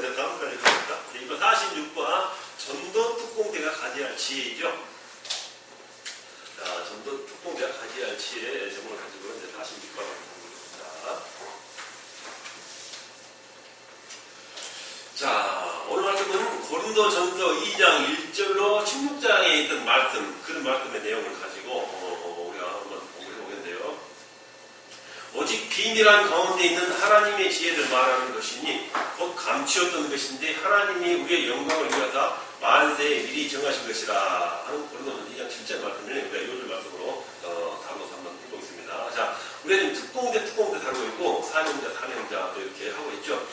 다음까지 갑니다. 이거 46번 전도 특공대가 가져야 할 지혜이죠. 자, 전도 특공대가 가져야 할 지혜 제목을 가지고 이제 46번 보겠습니다. 자, 오늘 말씀은 고린도전서 2장 1절로 16장에 있던 말씀, 그런 말씀의 내용을 가지고 우리가 한번 공부해 보겠는데요. 오직 비밀한 가운데 있는 하나님의 지혜를 말하는 것이니 곧 감추었던 것인데 하나님이 우리의 영광을 위하사 만세에 미리 정하신 것이라 하는 고린도전서 2장 7절 말씀을 우리가 요절 말씀으로 다루어서 한번 해보겠습니다. 자, 우리가 지금 특공대 다루고 있고 사명자 이렇게 하고 있죠.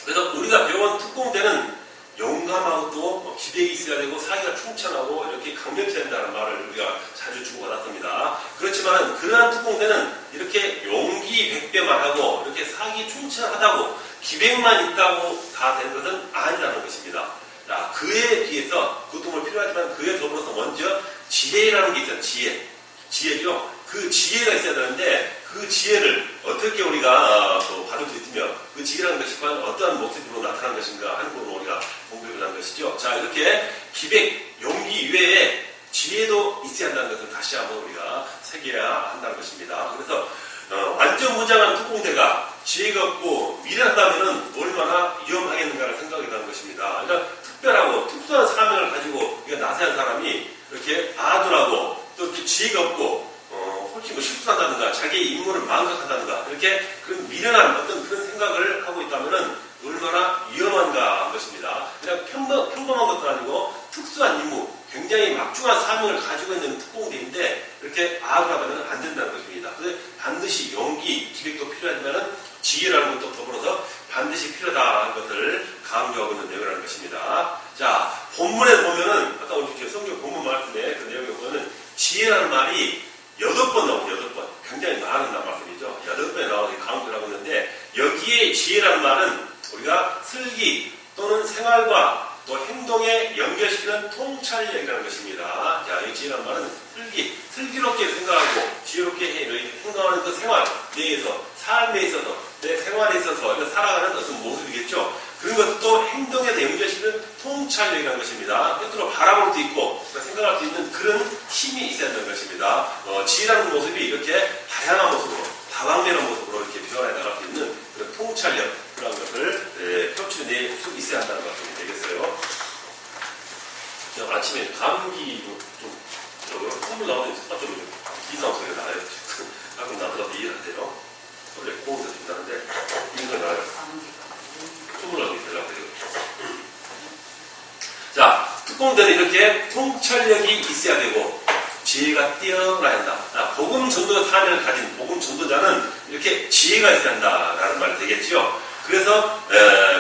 그래서 우리가 배운 특공대는 용감하고 또 기백이 있어야 되고 사기가 충천하고 이렇게 강력해야 된다는 말을 우리가 자주 주고받았습니다. 그렇지만 그러한 특공대는 이렇게 용기 100배만 하고 이렇게 사기 충천하다고 기백만 있다고 다 되는 것은 아니라는 것입니다. 자, 그에 비해서 그것도 뭐 필요하지만 그에 더불어서 먼저 지혜라는 게 있어요. 지혜죠. 그 지혜가 있어야 되는데 그 지혜를 어떻게 우리가 받을 수 있으며 그 지혜라는 것이 과연 어떠한 모습으로 나타난 것인가 하는 부분을 우리가 공부해보자는 것이죠. 자, 이렇게 기백, 용기 이외에 지혜도 있어야 한다는 것을 다시 한번 우리가 새겨야 한다는 것입니다. 그래서 완전 무장한 특공대가 지혜가 없고 미련하다면 얼마나 위험하겠는가를 생각해보는 것입니다. 그러니까 특별하고 특수한 사명을 가지고 나서한 사람이 이렇게 아둔하고 또 이렇게 지혜가 없고 혹시 뭐 실수한다든가 자기의 임무를 망각한다든가 이렇게 그런 미련한 어떤 그런 생각을 하고 있다면 얼마나 위험한가 한 것입니다. 그냥 평범한 것도 아니고 특수한 임무, 굉장히 막중한 사명을 가지고 있는 특공대인데 이렇게 아둔하다면 안 된다는 것입니다. 그래서 반드시 용기, 기백도 필요하지만 지혜라는 것도 더불어서 반드시 필요하다는 것을 강조하고 있는 내용이라는 것입니다. 자, 본문에 보면은 아까 우리 성경 본문 말씀에 그 내용에 보면은 지혜라는 말이 8번 나오고 8번. 굉장히 많은 말씀이죠. 8번에 나오고 강조를 하고 있는데 여기에 지혜라는 말은 우리가 슬기 또는 생활과 또 행동에 연결시키는 통찰력이라는 것입니다. 자, 이 지혜라는 말은 슬기롭게 생각하고 지혜롭게 행동하는 그 생활 내에서 삶에 있어서 내 생활에 있어서 살아가는 어떤 모습이겠죠. 그런 것도 행동에 연결시키는 통찰력이라는 것입니다. 끝으로 바라볼 수 있고 생각할 수 있는 그런 힘이 있어야 한다는 것입니다. 지혜라는 모습이 이렇게 다양한 모습으로 다방면한 모습으로 이렇게 변화해 나갈 수 있는 그런 통찰력 그런 것을 펼쳐낼 수 있어야 한다는 말씀이 되겠어요. 아침에 감기도 좀 콧물 나오는 좀 이상한 소리가 나요. 가끔 나더라도 이해가 돼요. 원래 고음도 좀 나는데 이거 나요. 콧물 나오게 되려고 해요. 자, 특공대는 이렇게 통찰력이 있어야 되고 지혜가 뛰어나야 한다. 복음 전도 사명을 가진 복음 전도자는 이렇게 지혜가 있어야 한다라는 말이 되겠지요. 그래서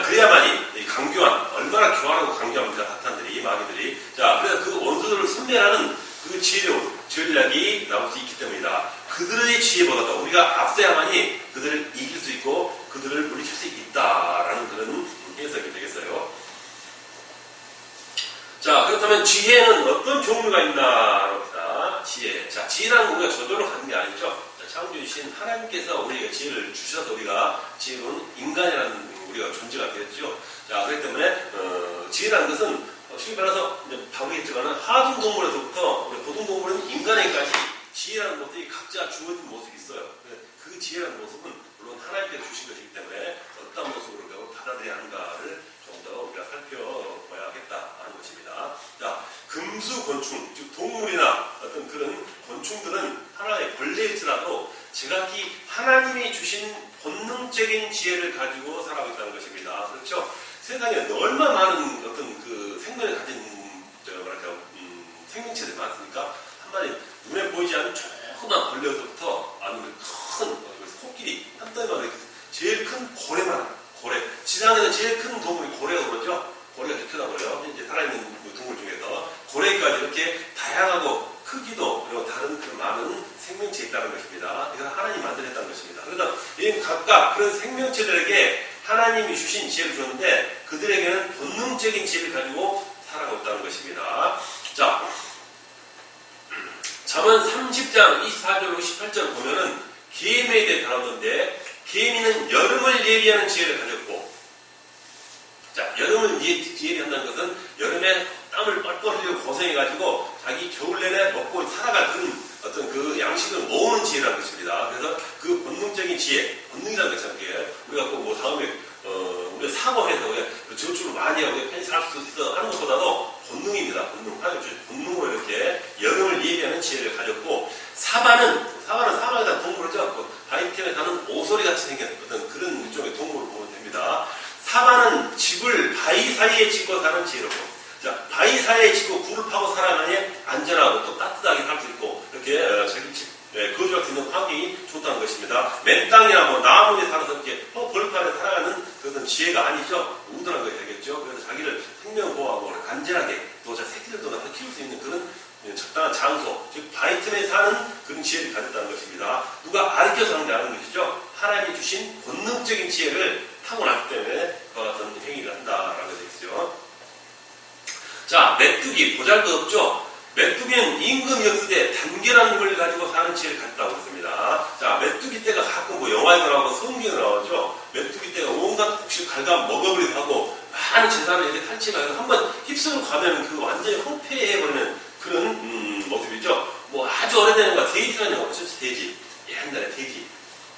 그래야만이 강교한 얼마나 교활하고 강교합니다. 사탄들이 마귀들이. 자, 그래서 그 원수들을 섬멸하는 그 지혜로운 전략이 나올 수 있기 때문이다. 그들의 지혜보다도 우리가 앞서야만이 그들을 이길 수 있고 그들을 물리칠 수 있다라는 그런 해석이 되겠어요. 자, 그렇다면 지혜는 어떤 종류가 있나 봅니다. 지혜. 자, 지혜라는 우리가 저절로 가는 게 아니죠. 창조주신 하나님께서 우리에게 지혜를 주셔서 우리가 지혜로운 인간이라는 우리가 존재가 되었죠. 자, 그렇기 때문에 지혜라는 것은 쉽게 말해서 바보겠지만 하등 동물에서부터 고등 동물은 인간에게까지 지혜라는 모습이 각자 주어진 모습이 있어요. 그 지혜라는 모습은 물론 하나님께서 주신 것이기 때문에 어떤 모습으로 받아들여야 하는가를 좀 더 우리가 살펴봐야겠다 하는 것입니다. 자, 금수곤충, 즉 동물이나 어떤 그런 곤충들은 하나의 벌레일지라도 제각기 하나님이 주신 본능적인 지혜를 가지고 살아가고 있다는 것입니다. 그렇죠? 세상에 얼마나 많은 어떤 그 생명을 가진 생명체들이 많습니까? 한마디 눈에 보이지 않는 조그만 벌레에서부터 아주 큰 코끼리 한 덩이만 제일 큰 고래. 지상에는 제일 큰 동물이 고래라고 그러죠. 고래가 이렇게 크다고 그래요. 이제 살아있는 동물 중에서 고래까지 이렇게 다양하고 크기도 그리고 다른 그 많은 생명체가 있다는 것입니다. 이건 하나님이 만들었다는 것입니다. 그래서 이 각각 그런 생명체들에게 하나님이 주신 지혜를 줬는데 그들에게는 본능적인 지혜를 가지고 살아가고 있다는 것입니다. 자, 잠언 30장 24절 28절 보면은 개미에 대해 다루는데 개미는 여름을 예비하는 지혜를 가졌고 자, 여름을 지혜리 한다는 것은 여름에 땀을 뻘뻘 흘리고 고생해가지고 자기 겨울 내내 먹고 살아갈 그런 어떤 그 양식을 모으는 지혜라는 것입니다. 그래서 그 본능적인 지혜, 본능이라는 것은 우리가 꼭 뭐 다음에 우리가 사고해서 저축을 많이 하고 펜션 할 수 있어 하는 것보다도 본능입니다. 본능. 본능으로 이렇게 여름을 예비하는 지혜를 가졌고, 사마는 사막에 사는 동물을 져갖고 바이템에 사는 오소리 같이 생긴 어떤 그런 일종의 동물을 보면 됩니다. 사마는 집을 바위 사이에 짓고 사는 지혜롭고, 자, 바위 사이에 짓고 굴을 파고 살아야만이 안전하고 또 따뜻하게 살 수 있고 이렇게 자기 집 거주할 수 있는 환경이 좋다는 것입니다. 맨 땅이나 뭐 나무에 살아서 이렇게 벌판에 살아가는 그런 지혜가 아니죠. 우둔한 것이 되겠죠. 그래서 자기를 생명 보호하고 안전하게 또 새끼들도 낳아서 키울 수 있는 그런 적당한 장소, 즉 바위 틈에 사는 그런 지혜를 가졌다는 것입니다. 누가 가르쳐서 하는 게 아닌 것이죠. 하나님이 주신 본능적인 지혜를 타고났기 때문에 그와 같은 행위를 한다라는 것이죠. 자, 메뚜기 보잘것없죠. 메뚜기는 임금이 없으되 단결한 힘을 가지고 사는 지혜를 갖다고 했습니다. 자, 메뚜기 떼가 가끔 뭐 영화에도 나오고 성경에 나오죠. 메뚜기 떼가 온갖 곡식 갈가 먹어버리기도 하고 많은 재산을 이렇게 탈취하고 한번 휩쓸고 가면 그 완전히 황폐해버리는 그런 모습이죠. 뭐 아주 오래되는 거 데이트라는 영화 보셨죠? 돼지. 옛날에 돼지.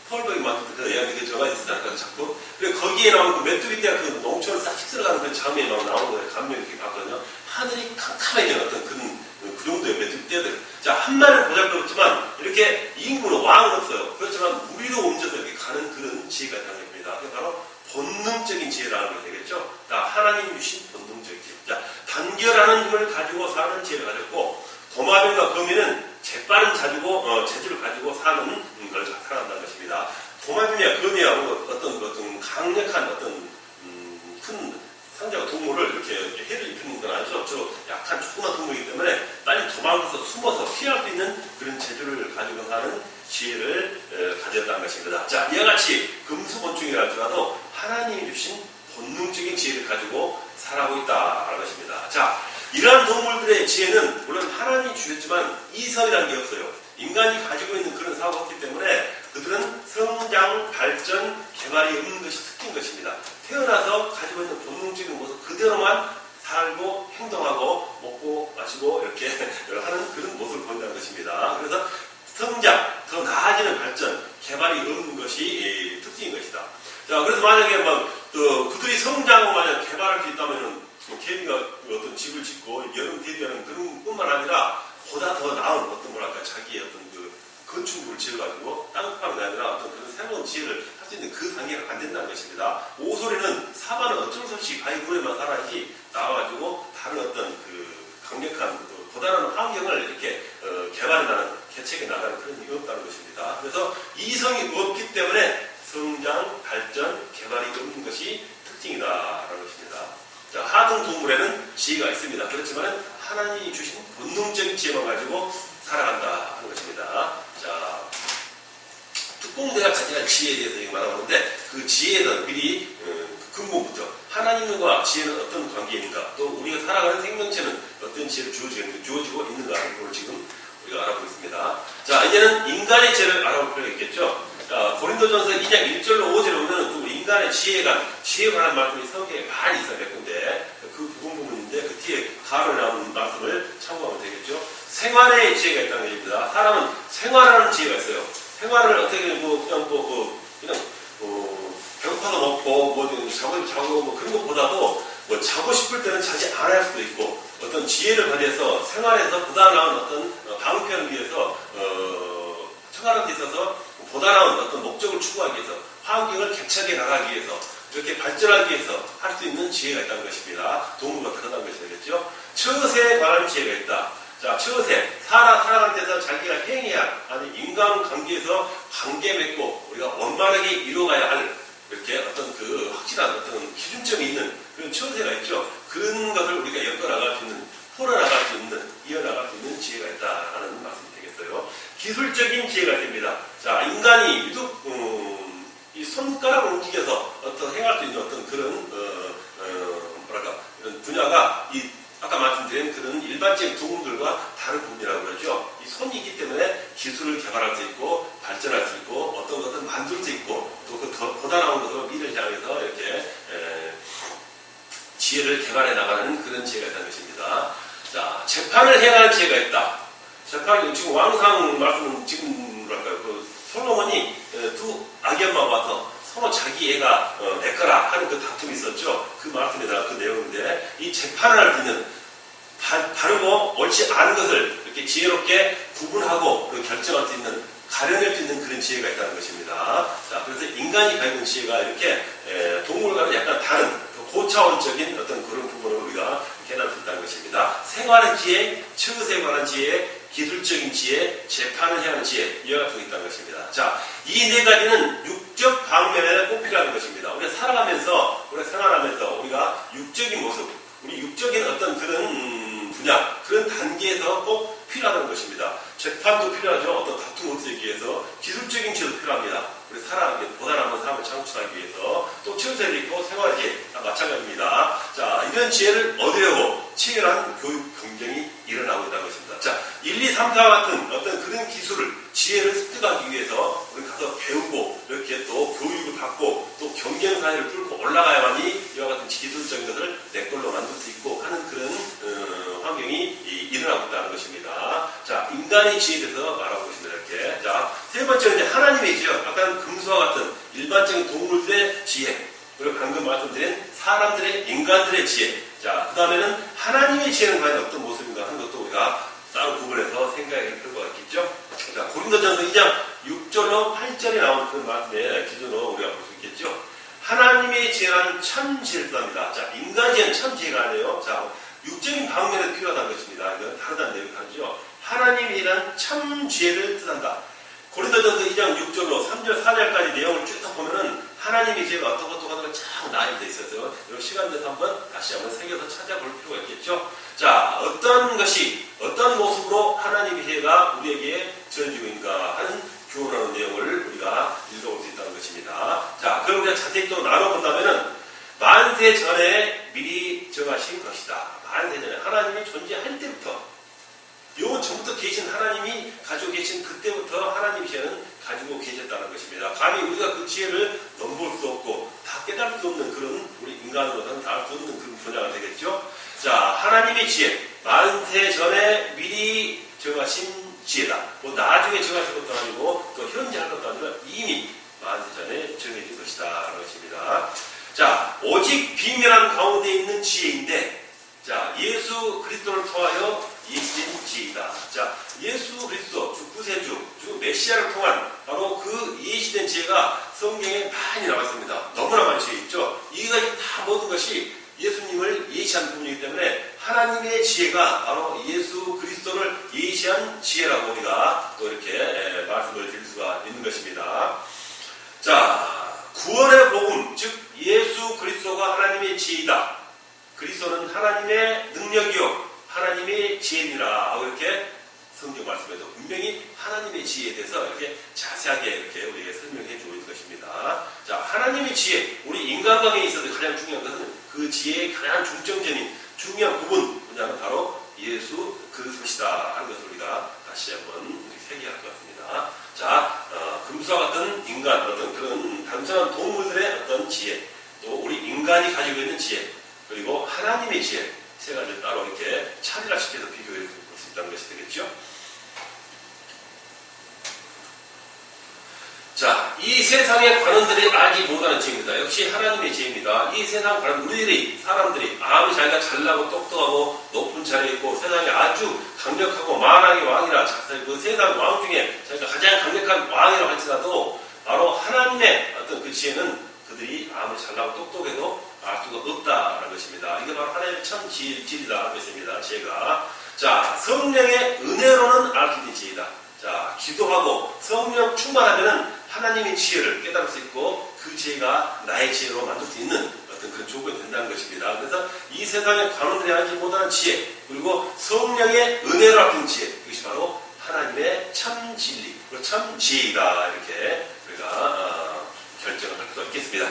펄벅이 만든 그 예언이 그 저가 있었다는 그 작품. 그리고 거기에 나오는 그 메뚜기 떼가 그 농촌을 싹 휩쓸어가는 그 장면이 나오는 거예요. 감명이 이렇게 봤거든요. 하늘이 캄캄해지는 어떤 그 정도의 메뚜기 떼들. 자, 한 마리는 보잘것없지만 이렇게 임금은 왕은 없어요. 그렇지만 무리로 옮겨서 이렇게 가는 그런 지혜가 있다는 겁니다. 그게 바로 본능적인 지혜라는 게 되겠죠. 자, 하나님 주신 본능적인 지혜. 자, 단결하는 힘을 가지고 사는 지혜를 가졌고, 도마뱀과 거미는 재빠른 재주를 가지고 사는 걸 살아간다는 것입니다. 도마뱀이야 거미야 어떤 강력한 어떤 큰 상대가 동물을 이렇게 해를 입히는 건 아니죠. 저 약한 조그만 동물이기 때문에 빨리 도망가서 숨어서 피할 수 있는 그런 재주를 가지고 사는 지혜를 가졌다는 것입니다. 자, 이와 같이 금수곤충이라 할지라도 하나님이 주신 본능적인 지혜를 가지고 살아가고 있다는 것입니다. 자, 이러한 동물들의 지혜는 물론 하나님이 주셨지만 이성이라는 게 없어요. 인간이 가지고 있는 그런 사고가 없기 때문에 그들은 성장, 발전, 개발이 없는 것이 특징인 것입니다. 태어나서 가지고 있는 본능적인 모습 그대로만 살고 행동하고 먹고 마시고 이렇게 하는 그런 모습을 보인다는 것입니다. 그래서 성장, 더 나아지는 발전, 개발이 없는 것이 특징인 것이다. 자, 그래서 만약에 그들이 성장하고 만약 개발할 수 있다면은 개미가 어떤 집을 짓고 여름 대비하는 그런 뿐만 아니라 보다 더 나은 어떤 자기의 어떤 그 건축물을 지어가지고 땅파는 아니라 어떤 그런 새로운 지혜를 할 수 있는 그 단계가 안 된다는 것입니다. 오소리는 사바는 어쩔 수 없이 바위굴에만 살아야지 나와가지고 다른 어떤 그 강력한 고단한 환경을 이렇게 개발해 나가는 개척해 나가는 그런 일이 없다는 것입니다. 그래서 이성이 없기 때문에 성장, 발전, 개발이 없는 것이 특징이다라는 것입니다. 자, 하등 동물에는 지혜가 있습니다. 그렇지만 하나님이 주신 본능적인 지혜만 가지고 살아간다 하는 것입니다. 자, 특공대가 가진 지혜에 대해서 말하는데 그 지혜는 미리 근본부터 하나님과 지혜는 어떤 관계인가, 또 우리가 살아가는 생명체는 어떤 지혜를 주어지고 있는가 하는 걸 지금 우리가 알아보고 있습니다. 자, 이제는 인간의 지혜를 알아볼 필요가 있겠죠. 자, 고린도전서 2장 1절로 5절에 보면 또 인간의 지혜에 관한 말씀이 성경에 많이 있어요. 몇 군데. 그 부분인데 그 뒤에 가로 나오는 말씀을 참고하면 되겠죠. 생활의 지혜가 있다는 얘기입니다. 사람은 생활하는 지혜가 있어요. 생활을 어떻게 배고파서 먹고 자고 그런 것보다도 자고 싶을 때는 자지 않을 수도 있고, 어떤 지혜를 발휘해서 생활에서 보다 나은 어떤 방편을 위해서 생활하는 데 있어서 보다 나은 어떤 목적을 추구하기 위해서, 환경을 개척해 나가기 위해서, 이렇게 발전하기 위해서 할 수 있는 지혜가 있다는 것입니다. 동물과 다르다는 것이 되겠죠. 처세에 관한 지혜가 있다. 자, 처세, 살아가는 데서 자기가 행해야, 아니 인간관계에서 관계 맺고 우리가 원만하게 이루어가야 할 이렇게 어떤 그 확실한 어떤 기준점이 있는 그런 처세가 있죠. 그런 것을 우리가 엮어나갈 수 있는, 풀어나갈 수 있는, 이어나갈 수 있는 지혜가 있다라는 말씀이 되겠어요. 기술적인 지혜가 됩니다. 자, 인간이 유독 이 손가락을 움직여서 어떤 행할 수 있는 어떤 그런 이런 분야가 아까 말씀드린 그런 일반적인 동물들과 다른 부분이라고 그러죠. 이 손이 있기 때문에 기술을 개발할 수 있고 발전할 수 있고 어떤 것을 만들 수 있고 또 그 보다 나은 것으로 미래를 향해서 이렇게 개발해 나가는 그런 지혜가 있다는 것입니다. 자, 재판을 해나가는 지혜가 있다. 재판, 지금 왕상 말씀은 지금 뭐랄까요, 그 솔로몬이 두 아기 엄마가 와서 서로 자기 애가 내 거라 하는 그 다툼이 있었죠. 그 말씀에다가 그 내용인데, 이 재판을 할 수 있는 바르고 옳지 않은 것을 이렇게 지혜롭게 구분하고 결정할 수 있는, 가려낼 수 있는 그런 지혜가 있다는 것입니다. 자, 그래서 인간이 가지고 있는 지혜가 이렇게 동물과는 약간 다른 고차원적인 어떤 그런 부분을 우리가 깨달을 수 있다는 것입니다. 생활의 지혜, 처세에 관한 지혜, 기술적인 지혜, 재판을 해야 하는 지혜, 이와 같은 게 있다는 것입니다. 자, 이 네 가지는 육적 방면에 꼭 필요한 것입니다. 우리가 살아가면서, 우리가 생활하면서 우리가 육적인 모습, 우리 육적인 어떤 그런 분야, 그런 단계에서 꼭 필요하다는 것입니다. 재판도 필요하죠. 어떤 다툼을 없애기 위해서. 기술적인 지혜도 필요합니다. 우리 보다 사람을 창출하기 위해서. 또 처세도 있고 생활지혜 마찬가지입니다. 자, 이런 지혜를 얻으려고 치열한 교육 경쟁이 일어나고 있다는 것입니다. 자, 1, 2, 3, 4 같은 어떤 그런 기술을, 지혜를 습득하기 위해서 우리 가서 배우고 이렇게 또 교육을 받고 또 경쟁 사회를 뚫고 올라가야만이 이와 같은 기술적인 것을 내 걸로 만들 수 있고 하는 그런 환경이 일어나고 있다는 것입니다. 자, 인간의 지혜에 대해서 말하고 있습니다. 이렇게. 자, 세 번째는 이제 하나님의 지혜. 아까 금수와 같은 일반적인 동물들의 지혜. 그리고 방금 말씀드린 사람들의, 인간들의 지혜. 자, 그 다음에는 하나님의 지혜는 과연 어떤 모습인가 하는 것도 우리가 따로 구분해서 생각해 볼 필요가 있겠죠. 자, 고린도전서 2장 6절로 8절에 나온 그 말씀의 기준으로 우리가 볼 수 있겠죠. 하나님의 지혜는 참 지혜를 뜻합니다. 자, 인간의 지혜는 참 지혜가 아니에요. 자, 육적인 방면에서 필요하다는 것입니다. 이건 다르다는 내용이 다르죠. 하나님이란 참 지혜를 뜻한다. 고린도전서 2장 6절로 3절, 4절까지 내용을 쭉 보면은 하나님의 지혜가 어떤 것도 하는 쫙 나열되어 있어서 시간 내서 다시 한번 새겨서 찾아볼 필요가 있겠죠. 자, 어떤 것이, 어떤 모습으로 하나님의 지혜가 우리에게 전해지고 있는가 하는 교훈하는 내용을 우리가 읽어볼 수 있다는 것입니다. 자, 그럼 우리가 자세히 또 나눠본다면은 만세 전에 미리 정하신 것이다. 만세 전에 하나님이 존재할 때부터, 요 전부터 계신 하나님이 가지고 계신 그때부터 하나님의 지혜는 가지고 계셨다는 것입니다. 감히 우리가 그 지혜를 넘볼 수 없고 다 깨달을 수 없는 그런, 우리 인간으로서는 다 알 수 없는 그런 분야가 되겠죠. 자, 하나님의 지혜, 만세 전에 미리 정하신 지혜다. 뭐 나중에 정하신 것도 아니고 또 현재 할 것도 아니라 이미 만세 전에 정해진 것이다 라는 것입니다. 자, 오직 비밀한 가운데 있는 지혜인데, 자, 예수 그리스도를 통하여 예시된 지혜이다. 자, 예수 그리스도, 주 구세주, 주 메시아를 통한 바로 그 예시된 지혜가 성경에 많이 나와 있습니다. 너무나 많이 지혜 있죠. 이가 다 모든 것이 예수님을 예시한 부분이기 때문에 하나님의 지혜가 바로 예수 그리스도를 예시한 지혜라고 우리가 또 이렇게 말씀을 드릴 수가 있는 것입니다. 자, 구원의 복음, 즉 예수 그리스도가 하나님의 지혜이다. 그리스도는 하나님의 능력이요 하나님의 지혜니라 하고 이렇게 성경 말씀에도 분명히 하나님의 지혜에 대해서 이렇게 자세하게 이렇게 우리에게 설명해 주고 있는 것입니다. 자, 하나님의 지혜, 우리 인간관계에 있어서 가장 중요한 것은 그 지혜의 가장 중점적인 중요한 분야는 바로 예수 그리스도시다 하는 것을 우리가 다시 한번 새겨야 할 것 같습니다. 자, 금수와 같은 인간, 어떤 그런 단순한 동물들의 어떤 지혜, 또 우리 인간이 가지고 있는 지혜, 그리고 하나님의 지혜, 세 가지를 따로 이렇게 차별화시켜서 비교해 볼 수 있다는 것이 되겠죠. 자, 이 세상의 관원들이 알지 못하는 지혜입니다. 역시 하나님의 지혜입니다. 이 세상 관원, 우리들이, 사람들이 아무리 자기가 잘나고 똑똑하고 높은 자리에 있고 세상에 아주 강력하고 만왕의 왕이라, 그 세상 왕 중에 자기가 가장 강력한 왕이라고 할지라도 바로 하나님의 어떤 그 지혜는 그들이 아무리 잘나고 똑똑해도 알 수가 없다라는 것입니다. 이게 바로 하나님의 참 지혜이다라는 것입니다. 지혜가. 자, 성령의 은혜로는 알 수 있는 지혜이다. 자, 기도하고 성령 충만하면은 하나님의 지혜를 깨달을 수 있고 그 지혜가 나의 지혜로 만들 수 있는 어떤 그런 조건이 된다는 것입니다. 그래서 이 세상의 관원들이 알지 못하는 지혜, 그리고 성령의 은혜로 알수 지혜, 이것이 바로 하나님의 참 진리, 그리고 참 지혜이다. 이렇게 우리가 결정을 할 수가 있겠습니다.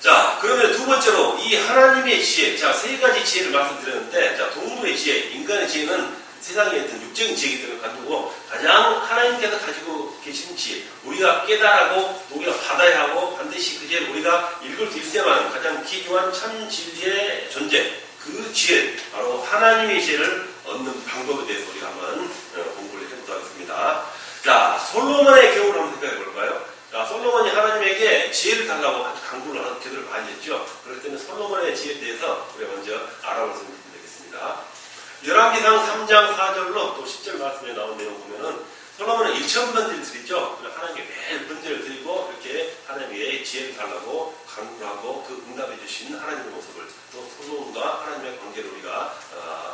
자, 그러면 두 번째로 이 하나님의 지혜, 자, 세 가지 지혜를 말씀드렸는데, 자, 동물의 지혜, 인간의 지혜는 세상에 있던 육적인 지혜이기 때문에 가지고 가장 하나님께서 가지고 계신 지혜, 우리가 깨달아고 우리가 받아야 하고 반드시 그 지혜를 우리가 읽을 수 있어야만 가장 귀중한 참 진리의 존재, 그 지혜, 바로 하나님의 지혜를 얻는 방법에 대해서 우리가 한번 공부를 해보도록 하겠습니다. 자, 솔로몬의 경우를 한번 생각해 볼까요? 자, 솔로몬이 하나님에게 지혜를 달라고 아주 강구를 하는 기도를 많이 했죠. 그렇기 때문에 솔로몬의 지혜에 대해서 우리가 먼저 알아보도록 되겠습니다. 열왕기상 3장 4절로 또 10절 말씀에 나온 내용 보면은 솔로몬은 1000번째를 드리죠. 하나님께 매일 번제를 드리고 이렇게 하나님의 지혜를 달라고 강구를 하고 그 응답해 주신 하나님의 모습을 또 솔로몬과 하나님의 관계를 우리가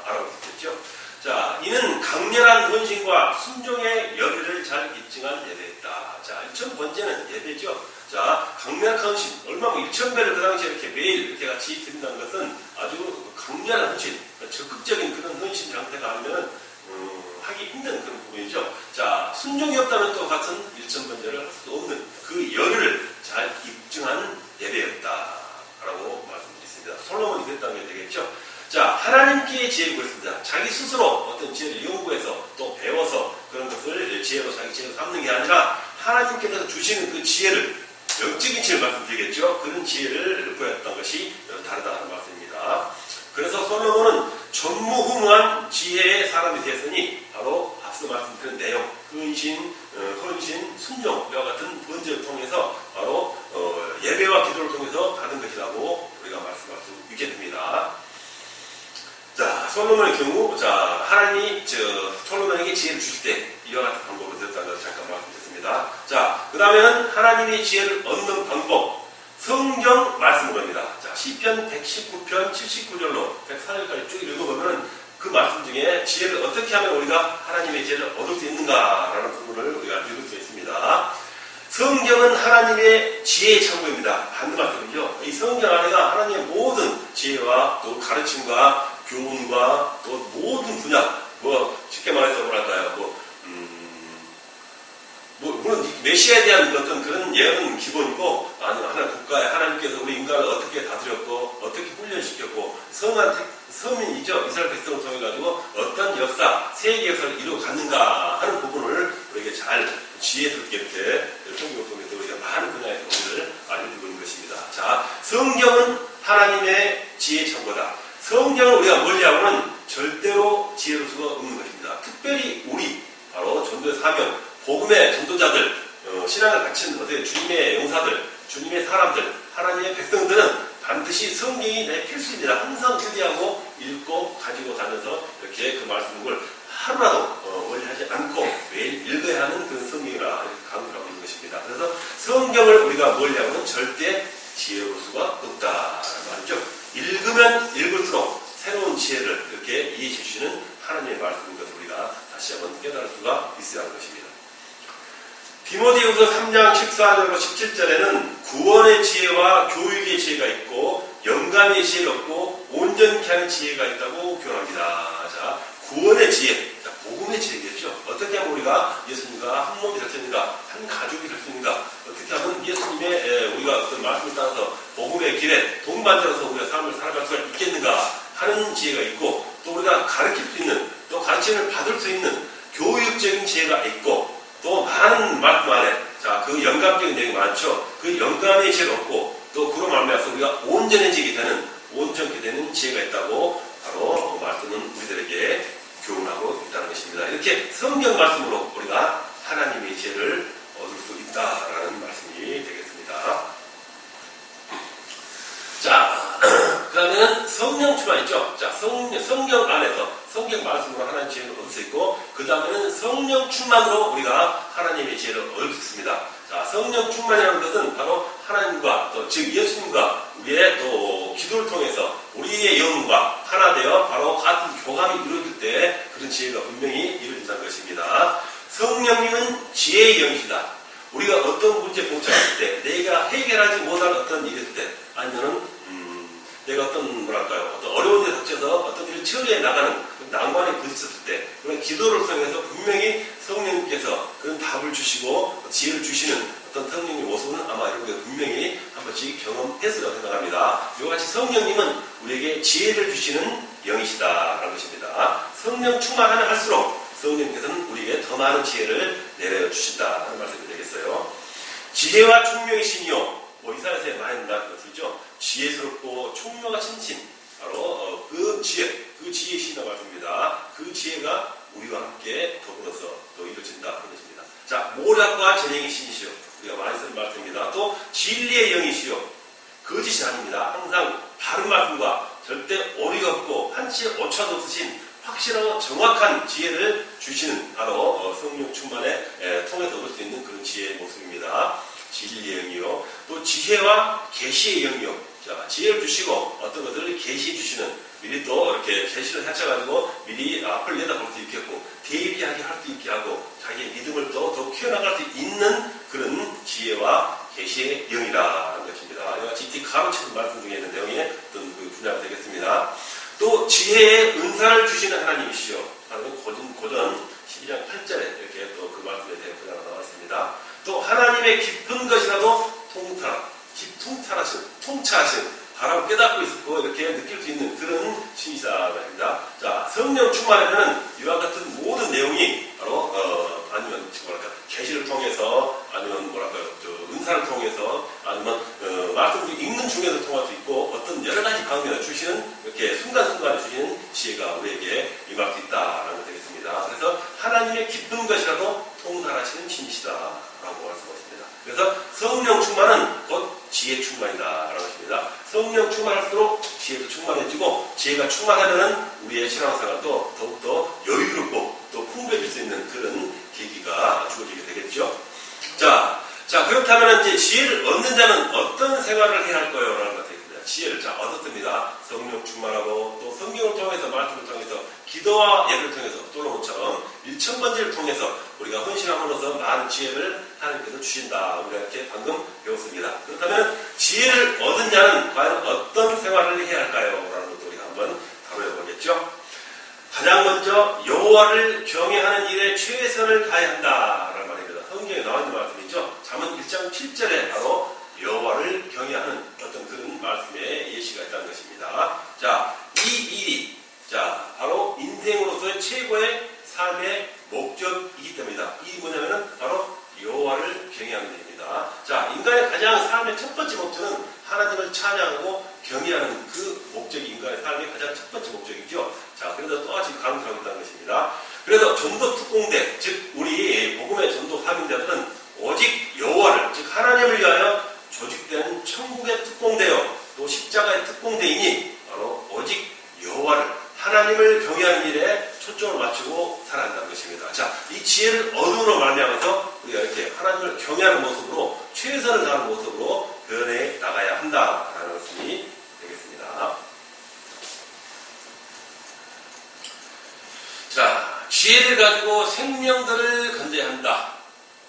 알아볼 수 있겠죠. 자, 이는 강렬한 헌신과 순종의 열의를 잘 입증한 예배였다. 자, 1000번째는 예배죠. 자, 강렬한 헌신, 얼마나 1000배를 그 당시에 이렇게 매일 이렇게 같이 드린다는 것은 아주 강렬한 헌신, 적극적인 그런 헌신 상태가 아니면 하기 힘든 그런 부분이죠. 자, 순종이 없다면 또 같은 1000번째를 할 수 없는 그 열의를 잘 입증한 예배였다라고 말씀드렸습니다. 솔로몬이 그랬다는 게 되겠죠. 자, 하나님께 지혜를 구했습니다. 자기 스스로 어떤 지혜를 연구해서 또 배워서 그런 것을 지혜로 자기 지혜로 삼는 게 아니라 하나님께서 주시는 그 지혜를, 영적인 지혜를 말씀드리겠죠. 그런 지혜를 구했던 것이 다르다는 말씀입니다. 그래서 솔로몬은 전무후무한 지혜의 사람이 되었으니 바로 앞서 말씀드린 내용, 헌신, 순종과 같은 번제를 통해서 바로 예배와 기도를 통해서 받은 것이라고 우리가 말씀할 수 있게 됩니다. 자, 솔로몬의 경우, 자, 하나님이 솔로몬에게 지혜를 주실 때 이와 같은 방법을 드렸다는 것을 잠깐 말씀드렸습니다. 자, 그 다음에는 하나님의 지혜를 얻는 방법, 성경 말씀을 합니다. 자, 시편 119편 79절로 104절까지 쭉 읽어보면 그 말씀 중에 지혜를 어떻게 하면 우리가 하나님의 지혜를 얻을 수 있는가라는 부분을 우리가 읽을 수 있습니다. 성경은 하나님의 지혜의 창고입니다. 맞는 말씀이죠. 이 성경 안에가 하나님의 모든 지혜와 또 가르침과 교훈과 또 모든 분야, 쉽게 말해서 뭐랄까요, 물론 메시아에 대한 어떤 그런 예언은 기본이고, 하나님 국가에 하나님께서 우리 인간을 어떻게 다스렸고, 어떻게 훈련시켰고, 선한 서민이죠. 이스라엘 백성을 통해가지고 어떤 역사, 세계 역사를 이루어갔는가 하는 부분을 우리에게 잘 지혜스럽게 이렇게 성경을 통해서 우리가 많은 분야에서 오늘 알려주고 있는 것입니다. 자, 성경은 하나님의 지혜 창고다. 성경을 우리가 멀리하고는 절대로 지혜로울 수가 없는 것입니다. 특별히 우리, 바로 전도의 사명, 복음의 전도자들, 신앙을 갖춘 주님의 용사들, 주님의 사람들, 하나님의 백성들은 반드시 성경이 내 필수입니다. 항상 준비하고 읽고 가지고 다녀서 이렇게 그 말씀을 하루라도 멀리하지 않고 매일 읽어야 하는 그런 성경이라 이렇게 강조하고 있는 것입니다. 그래서 성경을 우리가 멀리하고는 절대 지혜로울 수가 없다라는 말이죠. 읽으면 읽을수록 새로운 지혜를 이렇게 이해해 주시는 하나님의 말씀인 것을 우리가 다시 한번 깨달을 수가 있어야 하는 것입니다. 디모데후서 3장 14절로 17절에는 구원의 지혜와 교육의 지혜가 있고 영감의 지혜가 없고 온전케 하는 지혜가 있다고 교훈합니다. 자, 구원의 지혜, 복음의 지혜겠죠. 어떻게 하면 우리가 예수님과 한 몸이 될 수 있는가, 한 가족이 될 수 있는가, 어떻게 하면 예수님의 우리가 어떤 말씀을 따라서 복음의 길에 동반자로서 우리가 삶을 살아갈 수가 있겠는가 하는 지혜가 있고, 또 우리가 가르칠 수 있는, 또 가르침을 받을 수 있는 교육적인 지혜가 있고, 또 많은 말씀 안에, 자, 그 영감적인 내용이 많죠. 그 영감의 지혜가 없고, 또 그로 말미암아서 우리가 온전해지게 되는, 온전케 되는 지혜가 있다고 바로 말씀은 우리들에게 교훈하고 있다는 것입니다. 이렇게 성경 말씀으로 우리가 하나님의 지혜를 얻을 수 있다라는 말씀이 되겠습니다. 자, 그 다음에는 성령 충만 있죠. 자, 성경 안에서 성경 말씀으로 하나님의 지혜를 얻을 수 있고, 그 다음에는 성령 충만으로 우리가 하나님의 지혜를 얻을 수 있습니다. 자, 성령 충만이라는 것은 바로 하나님과 또 즉 예수님과 우리의 또 기도를 통해서 우리의 영과 하나 되어 바로 같은 교감이 이루어질 때 그런 지혜가 분명히 이루어진다는 것입니다. 성령님은 지혜의 영이시다. 우리가 어떤 문제에 봉착할 때, 내가 해결하지 못할 어떤 일이 있을 때, 아니면은 내가 어떤 어려운 데 닥쳐서 어떤 일을 처리해 나가는 난관에 부딪혔을 때, 그런 기도를 통해서 분명히 성령님께서 그런 답을 주시고 지혜를 주시는 어떤 성령님의 모습은 아마 여러분들 분명히 한 번씩 경험했으리라고 생각합니다. 이와 같이 성령님은 우리에게 지혜를 주시는 영이시다라는 것입니다. 성령 충만하게 충만하면 할수록 성령께서는 우리에게 더 많은 지혜를 내려주신다 하는 말씀이 되겠어요. 지혜와 총명의 신이요. 이사야서에 많이 나온 것이죠. 지혜스럽고 총명하신 신. 바로 그 지혜의 신이라고 말씀입니다. 그 지혜가 우리와 함께 더불어서 또 이루어진다 하는 것입니다. 자, 모략과 전쟁의 신이시요. 우리가 많이 쓰는 말씀입니다. 또 진리의 영이시요. 거짓이 아닙니다. 항상 바른 말씀과 절대 오리가 없고 한치의 오차도 없으신 확실하고 정확한 지혜를 주시는 바로 성령 충만에 통해서 얻을 수 있는 그런 지혜의 모습입니다. 진리의 영이요. 또 지혜와 계시의 영이요. 자, 지혜를 주시고 어떤 것들을 계시해 주시는, 미리 또 이렇게 계시를 해쳐가지고 미리 앞을 내다볼 수 있겠고 대비하게 할 수 있게 하고 자기의 믿음을 또 더 키워나갈 수 있는 그런 지혜와 계시의 영이라는 것입니다. 이와 같이 가로치는 말씀 중에 있는 내용의 어떤 그 분야가 되겠습니다. 또 지혜의 은사를 주시는 하나님이시죠. 고전 12장 8절에 이렇게 또 그 말씀에 대한 분야가 나와 있습니다. 또 하나님의 깊은 것이라도 통찰하신 바람 깨닫고 있고 이렇게 느낄 수 있는 그런 신이사입니다. 자, 성령 충만하면은 이와 같은 모든 내용이 바로 아니면 계시를 통해서 아니면 은사를 통해서 아니면 말씀 중 읽는 중에서 통할 수 있고 어떤 여러 가지 방면을 주시는 이렇게 순간순간에 주시는 지혜가 우리에게 임할 수 있다라는 것 되겠습니다. 그래서 하나님의 깊은 것이라도 통달하시는 신이시다라고 말씀하십니다. 그래서 성령 충만은 곧 지혜 충만이다라는 것입니다. 성령 충만할수록 지혜도 충만해지고 지혜가 충만하면은 우리의 신앙생활도 더욱더 여유롭고 또 풍부해질 수 있는 그런 계기가 주어지게 되겠죠. 자 그렇다면 이제 지혜를 얻는 자는 어떤 생활을 해야 할 거예요? 라는 것 되겠습니다. 지혜를 얻었습니다. 성령 충만하고 또 성경을 통해서 말씀을 통해서 기도와 예배를 통해서 솔로몬처럼 일천번제를 통해서 우리가 헌신함으로써 많은 지혜를 하나님께서 주신다. 우리가 이렇게 방금 배웠습니다. 그렇다면 지혜를 얻은 자는 과연 어떤 생활을 해야 할까요? 라는 것도 우리가 한번 다뤄보겠죠. 가장 먼저 여호와를 경외하는 일에 최선을 다해야 한다라는 말입니다. 성경에 나와 있는 말씀이죠. 잠언 1장 7절에 바로 여호와를 경외하는 어떤 그런 말씀의 예시가 있다는 것입니다. 자, 이 일이 바로 인생으로서의 최고의 삶의 목적이기 때문이다. 이 뭐냐면은 바로 여호와를 경외하는 일입니다. 자, 인간의 가장 삶의 첫 번째 목적은 하나님을 찬양하고 경외하는 그 목적이 인간의 삶의 가장 첫 번째 목적이죠. 자, 그래서 또 아직 가름하고 있다는 것입니다. 그래서 전도 특공대, 즉 우리 복음의 전도 사명자들은 오직 여호와를, 즉 하나님을 위하여 조직된 천국의 특공대요, 또 십자가의 특공대이니 바로 오직 여호와를, 하나님을 경외하는 일에 초점을 맞추고 살아야 한다는 것입니다. 자, 이 지혜를 얻음으로 말미암아서 우리가 이렇게 하나님을 경외하는 모습으로 최선을 다하는 모습으로 변해 나가야 한다라는 것이 되겠습니다. 자, 지혜를 가지고 생명들을 건져야 한다.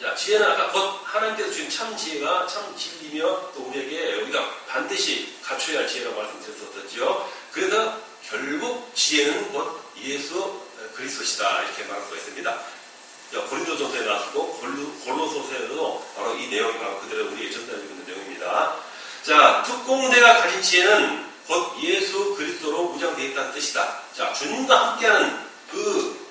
자, 지혜는 아까 곧 하나님께서 주신 참 지혜가 참 진리며 또 우리에게 우리가 반드시 갖춰야 할 지혜라고 말씀드렸었죠. 그래서 결국 지혜는 곧 예수 그리스도시다 이렇게 말할 수가 있습니다. 고린도전서에 나왔고 골로새서에도 바로 이 내용이 바로 그대로 우리에게 전달되고 있는 내용입니다. 자, 특공대가 가진 지혜는 곧 예수 그리스도로 무장되어 있다는 뜻이다. 자, 주님과 함께하는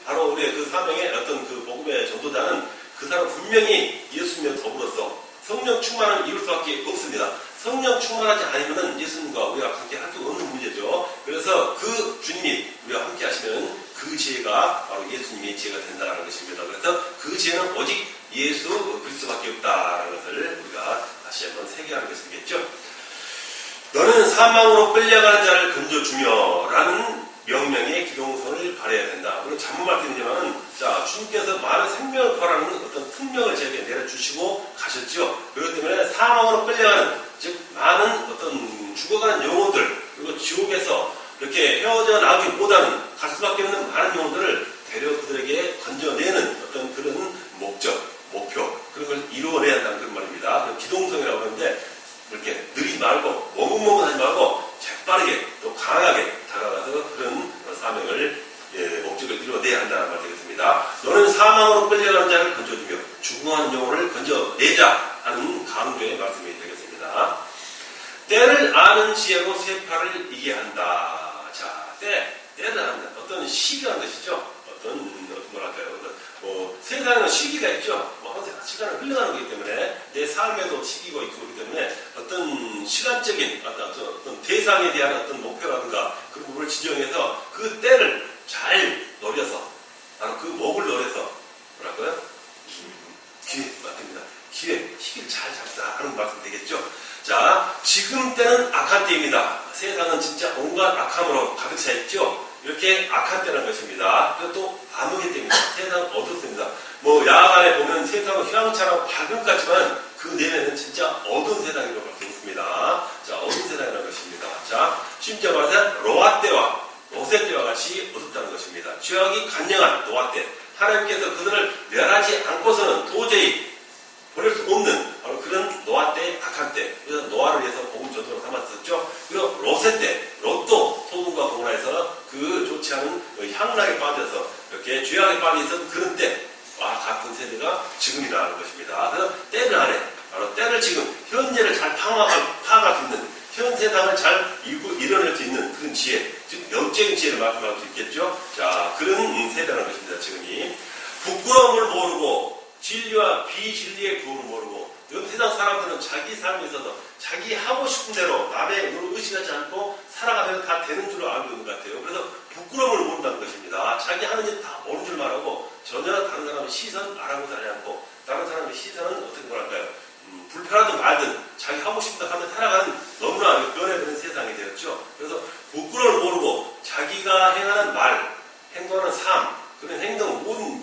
바로 우리의 그 사명의 어떤 그 복음의 전도자는 그 사람 분명히 예수님과 더불어서 성령 충만을 이룰 수밖에 없습니다. 성령 충만하지 않으면 예수님과 우리가 함께 할 수 없는 문제죠. 그래서 그 주님이 우리와 함께 하시면 그 지혜가 바로 예수님의 지혜가 된다는 것입니다. 그래서 그 지혜는 오직 예수 그리스도밖에 없다는 것을 우리가 다시 한번 새겨하는 것이겠죠. 너는 사망으로 끌려가는 자를 건져주며 라는 명령의 기동성을 발휘해야 된다. 물론 잘못 말씀이지만은, 자, 주님께서 많은 생명을 벌하는 어떤 특명을 저에게 내려주시고 가셨죠. 그렇기 때문에 사망으로 끌려가는, 즉, 많은 어떤 죽어가는 영혼들, 그리고 지옥에서 이렇게 헤어져 나오기보다는 갈 수밖에 없는 많은 영혼들을 데려 그들에게 건져내는 어떤 그런 목표, 그런 걸 이루어내야 한다는 그런 말입니다. 기동성이라고 하는데, 이렇게 느리지 말고, 머뭇머뭇하지 말고, 재빠르게, 또 강하게 다가가서 그런 사명을, 목적을 이루어내야 한다는 말 되겠습니다. 너는 사망으로 끌려가는 자를 건져주며, 죽어가는 영혼을 건져내자 하는 강조의 말씀이 되겠습니다. 때를 아는 지혜로 세파를 이겨야 한다. 자, 때를 아는, 어떤 시기라는 것이죠. 어떤 세상에는 시기가 있죠. 뭐 항상 시간은 흘러가는 거기 때문에 내 삶에도 시기가 있고 그렇기 때문에 어떤 시간적인 어떤 대상에 대한 어떤 목표라든가 그런 부분을 지정해서 그 때를 잘 노려서 바로 그 목을 노려서 뭐라고요? 기회 맞습니다. 기회, 시기를 잘 잡자 하는 말씀 되겠죠. 자, 지금 때는 악한 때입니다. 세상은 진짜 온갖 악함으로 가득 차 있죠. 이렇게 악한 때라는 것입니다. 그리고 또 암흑의 때입니다. 세상은 어둡습니다. 뭐 야간에 보면 세상은 휘황찬하고 밝은 것 같지만 그 내면은 진짜 어두운 세상이라고 볼 수 있습니다. 자, 어두운 세상이라는 것입니다. 자, 심지어 말하자면 로아 때와 모세 때와 같이 어둡다는 것입니다. 죄악이 간영한 노아 때 하나님께서 그들을 멸하지 않고서는 도저히 보낼 수 없는 바로 그런 노아 때 악한 때. 그래서 노아를 위해서 복음 전도로 삼았었죠. 그리고 롯의 때 롯도 소돔과 고모라에서 그 좋지 않은 향락에 빠져서 이렇게 죄악에 빠져 있었던 그런 때와 같은 세대가 지금이라는 것입니다. 그래서 때를 안에 바로 때를 지금 현재를 잘 파악할 수 있는 현 세상을 잘 이뤄낼 수 있는 그런 지혜, 즉 영적인 지혜를 말씀할 수 있겠죠. 자, 그런 세대라는 것입니다. 지금이 부끄러움을 모르고 진리와 비진리의 구분을 모르고 세상 사람들은 자기 삶에 있어서 자기 하고 싶은 대로 남의 의를 의식하지 않고 살아가면 다 되는 줄로 알고 있는 것 같아요. 그래서 부끄러움을 모른다는 것입니다. 자기 하는 일 다 옳은 줄만 하고 전혀 다른 사람의 시선 알아보지 않고 다른 사람의 시선은 어떻게 뭐랄까요? 불편하든 말든 자기 하고 싶다 하면 살아가는 너무나 변해버린 세상이 되었죠. 그래서 부끄러움을 모르고 자기가 행하는 말, 행동하는 삶, 그런 행동 모든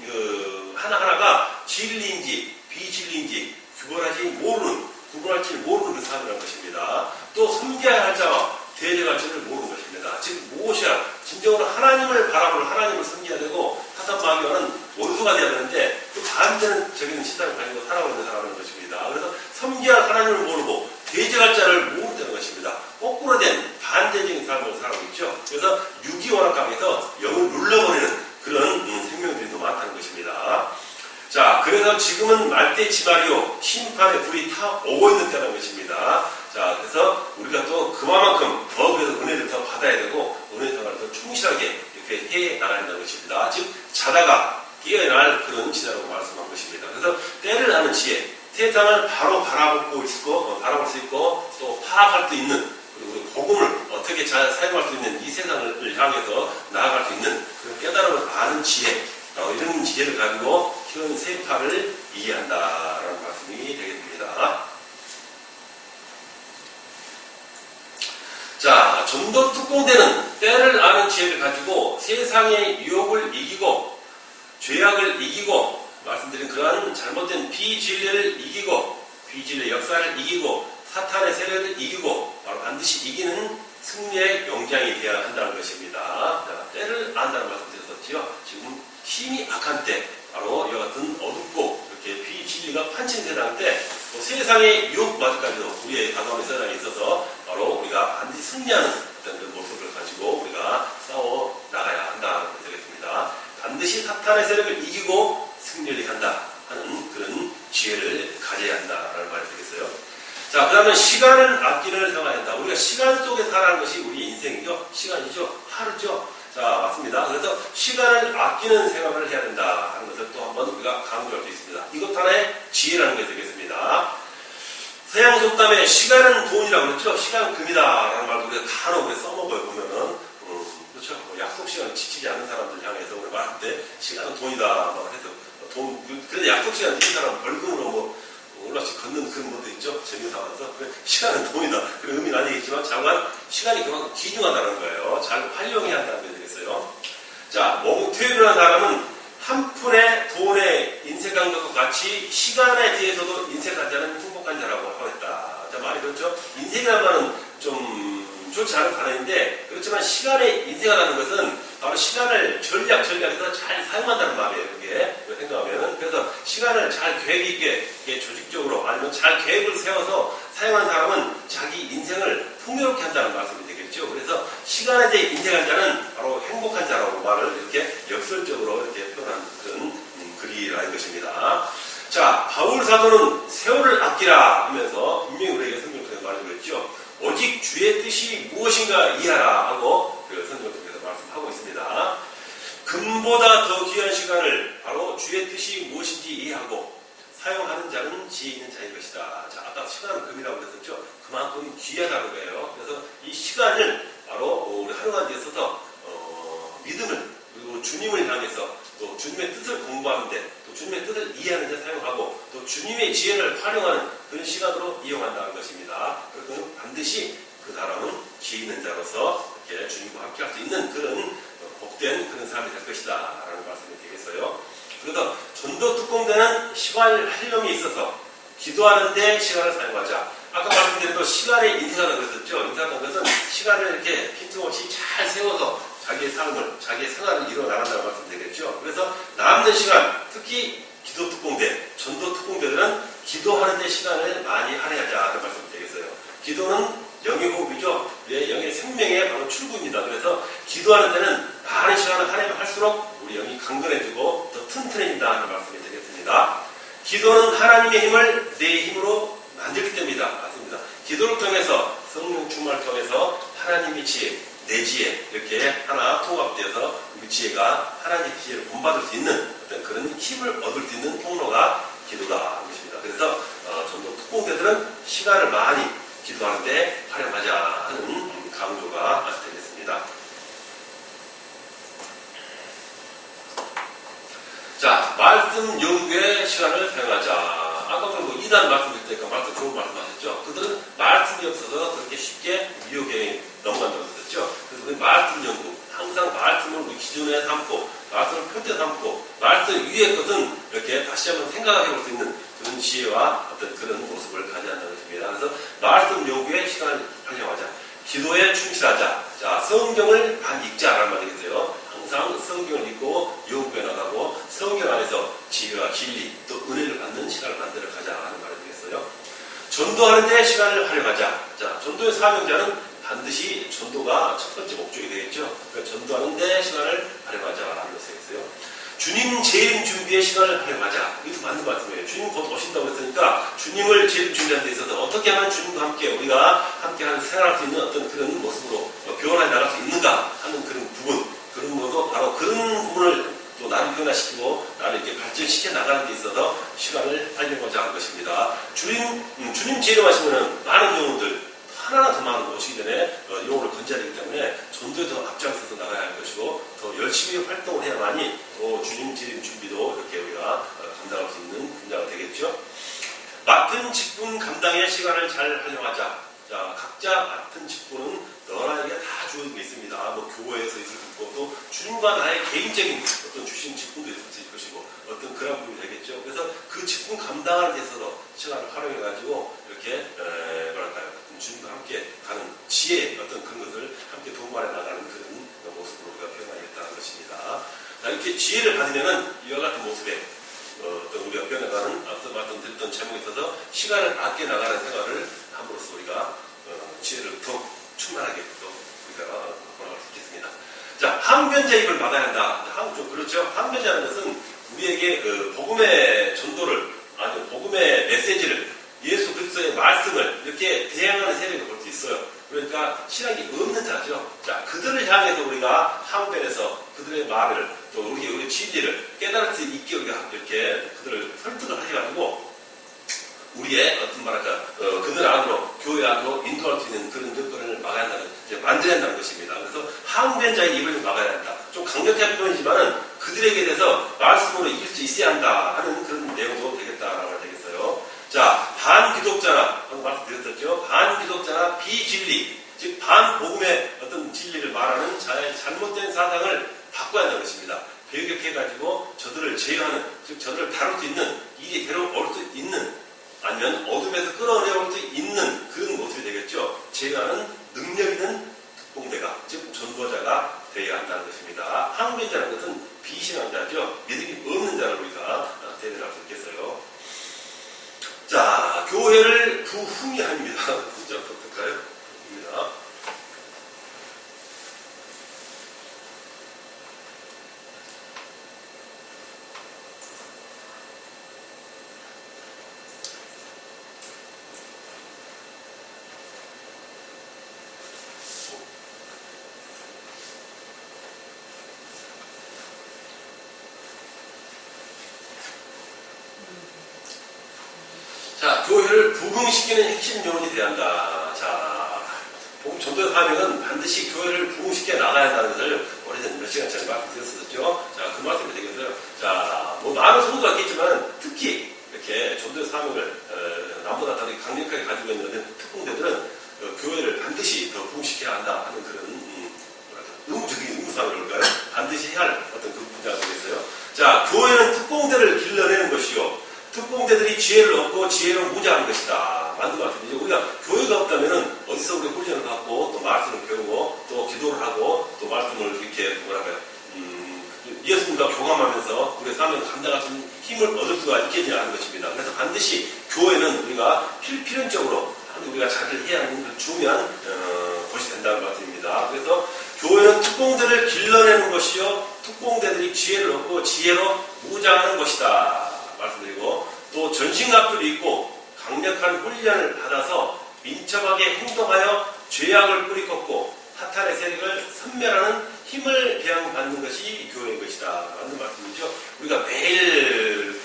하나하나가 진리인지 비진리인지 구분할지 모르는 그 삶이라는 것입니다. 또 섬겨야 할 자와 대적할 자를 모르는 것입니다. 즉 무엇이야? 진정으로 하나님을 바라보는 하나님을 섬겨야 되고 사탄 마귀와는 원수가 되어야 되는데 또 반대는 저기는 시선을 가지고 살아가고 있는 사람인 것입니다. 그래서 섬겨야 할 하나님을 모르고 대적할 자를 모른다는 것입니다. 거꾸로 된 반대적인 삶을 살아가고 있죠. 그래서 육이 워낙 강해서 영을 눌러버리는 그런 생명들이 더 많다는 것입니다. 자, 그래서 지금은 말대지말이요 심판의 불이 타오고 있는 때라는 것입니다. 자, 그래서 우리가 또 그만큼 더 그래서 은혜를 더 받아야 되고 은혜 생활을 더 충실하게 이렇게 해 나가야 한다는 것입니다. 즉 자다가 깨어날 그런 시대라고 말씀한 것입니다. 그래서 때를 아는 지혜, 세상을 바로 바라볼 수 있고 또 파악할 수 있는 그리고 복음을 어떻게 잘 사용할 수 있는 이 세상을 향해서 나아갈 수 있는 그런 깨달음을 아는 지혜, 이런 지혜를 가지고 현 세파를 이해한다라는 말씀이 되겠습니다. 자, 전도 특공대는 때를 아는 지혜를 가지고 세상의 유혹을 이기고 죄악을 이기고 말씀드린 그러한 잘못된 비진리를 이기고 비진리의 역사를 이기고 사탄의 세력을 이기고 바로 반드시 이기는 승리의 용장이 되어야 한다는 것입니다. 자, 때를 안다는 말씀 드렸었지요. 지금 힘이 악한 때 바로 이와 같은 어둡고 이렇게 비진리가 판친 세상 때 또 세상의 유혹마저까지도 우리의 다가오는 세상에 있어서 바로 우리가 반드시 승리하는 어떤 그 모습을 가지고 우리가 싸워 나가야 한다는 것이 되겠습니다. 반드시 사탄의 세력을 이기고 승리를 한다 하는 그런 지혜를 가져야 한다라는 말이 되겠어요. 자, 그 다음에 시간은 아끼는 생활해야 한다. 우리가 시간 속에 살아가는 것이 우리 인생이죠. 시간이죠. 하루죠. 자, 맞습니다. 그래서 시간을 아끼는 생활을 해야 된다 하는 것을 또 한번 우리가 강조할 수 있습니다. 이것 하나의 지혜라는 것이 되겠습니다. 서양 속담에 시간은 돈이라고 그랬죠. 시간은 금이다 라는 말도 우리가 간혹 써먹어요. 보면은 그렇죠. 약속 시간을 지키지 않는 사람들 향해서 우리가 말할 때 시간은 돈이다 막 해서 그런데 약속 시간 지킨 사람은 벌금으로 올라씩 걷는 그런 것도 있죠. 재미 삼아서. 시간은 돈이다. 그런 의미는 아니겠지만, 잠깐, 시간이 그만큼 귀중하다는 거예요. 잘 활용해야 한다는 게 되겠어요. 자, 몽퇴를 한 사람은 한 푼의 돈에 인색한 것과 같이 시간에 대해서도 인색하지 않은 행복한 자라고 하겠다. 자, 말이 그렇죠. 인색이라는 말은 좀 좋지 않은 단어인데, 그렇지만 시간에 인색하다는 것은 바로 시간을 전략해서 잘 사용한다는 마음이에요. 그게 생각하면은. 그래서 시간을 잘 계획 있게 조직적으로 아니면 잘 계획을 세워서 사용한 사람은 자기 인생을 풍요롭게 한다는 말씀이 되겠죠. 그래서 시간에 대해 인생한 자는 바로 행복한 자라고 말을 이렇게 역설적으로 이렇게 표현한 그런 글이라는 것입니다. 자, 바울 사도는 세월을 아끼라 하면서 분명히 우리에게 성경 통해서 말해주고 있죠. 오직 주의 뜻이 무엇인가 이해하라 하고 그 성경 통해서 말씀하고 있습니다. 금보다 더 귀한 시간을 바로 주의 뜻이 무엇인지 이해하고 사용하는 자는 지혜 있는 자인 것이다. 자, 아까 시간은 금이라고 그랬었죠. 그만큼 귀하다고 해요. 그래서 이 시간을 바로 우리 하루가 있어서 믿음을 그리고 주님을 향해서 또 주님의 뜻을 공부하는데 또 주님의 뜻을 이해하는 데 사용하고 또 주님의 지혜를 활용하는 그런 시간으로 이용한다는 것입니다. 그래서 반드시 그 사람은 지혜 있는 자로서 이렇게 주님과 함께 할 수 있는 그런 복된 그런 사람이 될 것이다 라는 말씀이 되겠어요. 그래서 전도 특공대는 시간을 활용에 있어서 기도하는데 시간을 사용하자. 아까 말씀드린 또 시간의 인사라고 그랬었죠. 인사라는 것은 시간을 이렇게 빈틈없이 잘 세워서 자기의 삶을, 자기의 생활을 이루어 나간다고 말씀드리겠죠. 그래서 남는 시간, 특히 기도 특공대, 전도 특공대들은 기도하는 데 시간을 많이 할애하자는 말씀이 되겠어요. 기도는 영의 호흡이죠. 영의 생명의 바로 출구입니다. 그래서 기도하는 데는 많은 시간을 할애할수록 우리 영이 강건해지고 더 튼튼해진다는 말씀이 되겠습니다. 기도는 하나님의 힘을 내 힘으로 만들기 때문이다. 맞습니다. 기도를 통해서 성령 충만을 통해서 하나님의 지혜, 내 지혜 이렇게 하나 통합되어서 우리 지혜가 하나님의 지혜를 본받을 수 있는 어떤 그런 힘을 얻을 수 있는 통로가 기도다 것입니다. 그래서 전도 특공대들은 시간을 많이 기도하는데 활용하자 하는 강조가 되겠습니다. 자, 말씀 연구에 시간을 사용하자. 아까 뭐 2단 말씀드릴 때니까 말씀 좋은 말씀하셨죠. 그들은 말씀이 없어서 그렇게 쉽게 미혹에 넘어간다고 했었죠. 그래서 그 말씀 연구, 항상 말씀을 우리 기존에 담고, 말씀을 표대 담고, 말씀 위의 것은 이렇게 다시 한번 생각해 볼 수 있는 그런 지혜와 어떤 그런 모습을 가져야한다는 것입니다. 그래서 말씀 연구에 시간을 활용하자. 기도에 충실하자. 자, 성경을 많이 읽자라는 말이겠어요. 항상 성경을 읽고 연구해 나가고 성경 안에서 지혜와 진리 또 은혜를 받는 시간을 만들어 가자 하는 말이 되겠어요. 전도하는 데 시간을 활용하자. 자, 전도의 사명자는 반드시 전도가 첫 번째 목적이 되겠죠. 그러니까 전도하는 데 시간을 활용하자 하는 것이 되겠어요. 주님 재림 준비의 시간을 활용하자. 이것도 맞는 말씀이에요. 주님 곧 오신다고 했으니까 주님을 재림 준비하는 데 있어서 어떻게 하면 주님과 함께 우리가 함께하는 생활할 수 있는 어떤 그런 모습으로 변화해 나갈 수 있는가 하는 그런 부분, 그런 것도 바로 그런 부분을 또 나를 변화시키고 나를 이렇게 발전시켜 나가는 데 있어서 시간을 활용하자 하는 것입니다. 주님 재림하시면 많은 영혼들 하나하나 더 많은 오시기 전에 영혼을 건져야 되기 때문에 전도에 더 앞장서서 나가야 할 것이고 더 열심히 활동을 해야만이 또 주님 재림 준비도 이렇게 우리가 감당할 수 있는 분야가 되겠죠. 맡은 직분 감당의 시간을 잘 활용하자. 자, 각자 맡은 직분은 너나에게 다 주어진 게 있습니다. 뭐 교회에서 있을 수 있고 또 주님과 나의 개인적인 어떤 주신 직분도 있을 수 있을 것이고 어떤 그런 부분이 되겠죠. 그래서 그 직분 감당하는 데 있어서 시간을 활용해가지고 이렇게 뭐랄까요, 주님과 함께 가는 지혜 어떤 그런 것을 함께 동반해 나가는 그런 모습으로 우리가 표현하겠다는 것입니다. 자, 이렇게 지혜를 받으면은 이와 같은 모습에 어떤 우리가 변해가는 앞서 말씀드렸던 제목에 있어서 시간을 아껴 나가는 생활을 함으로써 우리가 지혜를 더 충만하게 또 우리가 보낼 수 있겠습니다. 자, 항변자입을 막아야 한다. 좀 그렇죠. 항변자라는 것은 우리에게 그 복음의 전도를 아주 복음의 메시지를 예수 그리스도의 말씀을 이렇게 대항하는 세력을 볼 수 있어요. 그러니까 신앙이 없는 자죠. 자, 그들을 향해서 우리가 항변해서 그들의 말을 또 우리의 진리를 깨달을 수 있게 우리가 이렇게 그들을 설득을 해가지고 우리의 어떤 말할까 그들 안으로 교회 안으로 인도할 수 있는 그런 여건을 막아야 한다는 만들어야 한다는 것입니다. 그래서 항변자의 입을 막아야 한다. 좀 강력한 표현이지만은 그들에게 대해서 말씀으로 이길 수 있어야 한다 하는 그런 내용도 되겠다라고 되겠어요. 자, 반기독자나 방금 말씀드렸었죠. 반기독자나 비진리, 즉 반복음의 어떤 진리를 말하는 자의 잘못된 사상을 바꿔야 한다는 것입니다. 배격해가지고 저들을 제어하는, 즉 저들을 다룰 수 있는, 일이 데려올 수 있는, 아니면 어둠에서 끌어내올 수 있는 그런 모습이 되겠죠. 제어하는 능력 있는 특공대가, 즉 전도자가 되어야 한다는 것입니다. 항변자라는 것은 비신앙자죠. 믿음이 없는 자를 우리가 대변할 수 있겠어요. 자, 교회를 부흥이합니다. 진짜 어떨까요? 입니다. 부흥시키는 핵심 요원이 돼야 한다. 자, 전도의 사명은 반드시 교회를 부흥시켜 나가야 한다는 것을 오래전 몇 시간 전에 말씀드렸었죠. 자, 그 말씀이 되겠어요. 자, 뭐 많은 성도가 있겠지만 특히 이렇게 전도의 사명을 남보다 다르게 강력하게 가지고 있는 특공대들은 교회를 반드시 더 부흥시켜야 한다 하는 그런 의무적인 의무사항을 그럴까요? 반드시 해야 할 어떤 그 분야가 되겠어요. 자, 교회는 특공대를 길러내는 것이요. 특공대들이 지혜를 얻고 지혜로 무장하는 것이다. 맞는 것 같은데, 우리가 교회가 없다면은 어디서 우리가 훈련을 받고 또 말씀을 배우고 또 기도를 하고 또 말씀을 이렇게 뭐랄까요? 예수님과 교감하면서 우리의 사명을 감당할 수 있는 힘을 얻을 수가 있겠냐 하는 것입니다. 그래서 반드시 교회는 우리가 필연적으로 우리가 잘 해야 하는 중요한 것이 된다는 말씀입니다. 그래서 교회는 특공대를 길러내는 것이요, 특공대들이 지혜를 얻고 지혜로 무장하는 것이다 말씀드리고, 또 전신갑주를 입고 강력한 훈련을 받아서 민첩하게 행동하여 죄악을 뿌리꺾고 사탄의 세력을 섬멸하는 힘을 배양받는 것이 교회인 것이다. 맞는 말씀이죠. 우리가 매일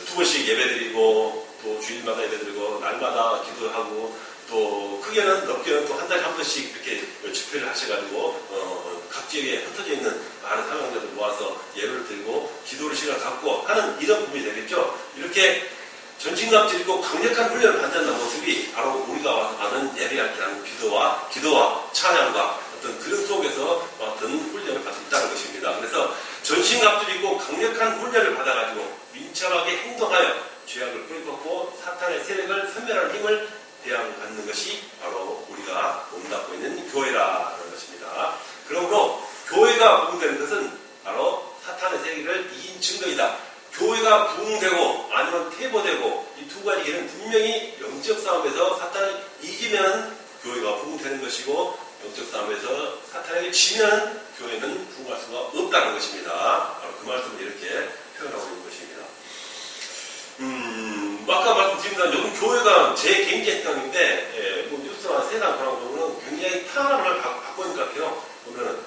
두 번씩 예배드리고 또 주일마다 예배드리고 날마다 기도하고 또 크게는 넓게는 또 한 달에 한 번씩 이렇게 집회를 하셔가지고 각 지역에 흩어져 있는 많은 사명자들 모아서 예배를 드리고 기도를 시간 갖고 하는 이런 부분이 되겠죠. 이렇게 전신갑주를 입고 강력한 훈련을 받는 모습이 바로 우리가 와서 하는 예배할 때 하는 기도와 찬양과 어떤 그런 속에서 어떤 훈련을 받고 있다는 것입니다. 그래서 전신갑주를 입고 강력한 훈련을 받아가지고 민첩하게 행동하여 죄악을 뿌리꺾고 사탄의 세력을 섬멸하는 힘을 배양받는 것이 바로 우리가 몸담고 있는 교회라는 것입니다. 그러므로 교회가 부흥되는 것은 바로 사탄의 세력을 이긴 증거이다. 교회가 부흥되고 아니면 퇴보되고 이 두 가지 길은 분명히 영적 싸움에서 사탄을 이기면 교회가 부흥되는 것이고 영적 싸움에서 사탄에게 지면 교회는 부흥할 수가 없다는 것입니다. 바로 그 말씀을 이렇게 표현하고 있는 것입니다. 아까 말씀드린 요즘 교회가 제 개인적인 생각인데 뭐 뉴스나 세상 그런 부분은 굉장히 탄압을 받고 있는 것 같아요. 보면은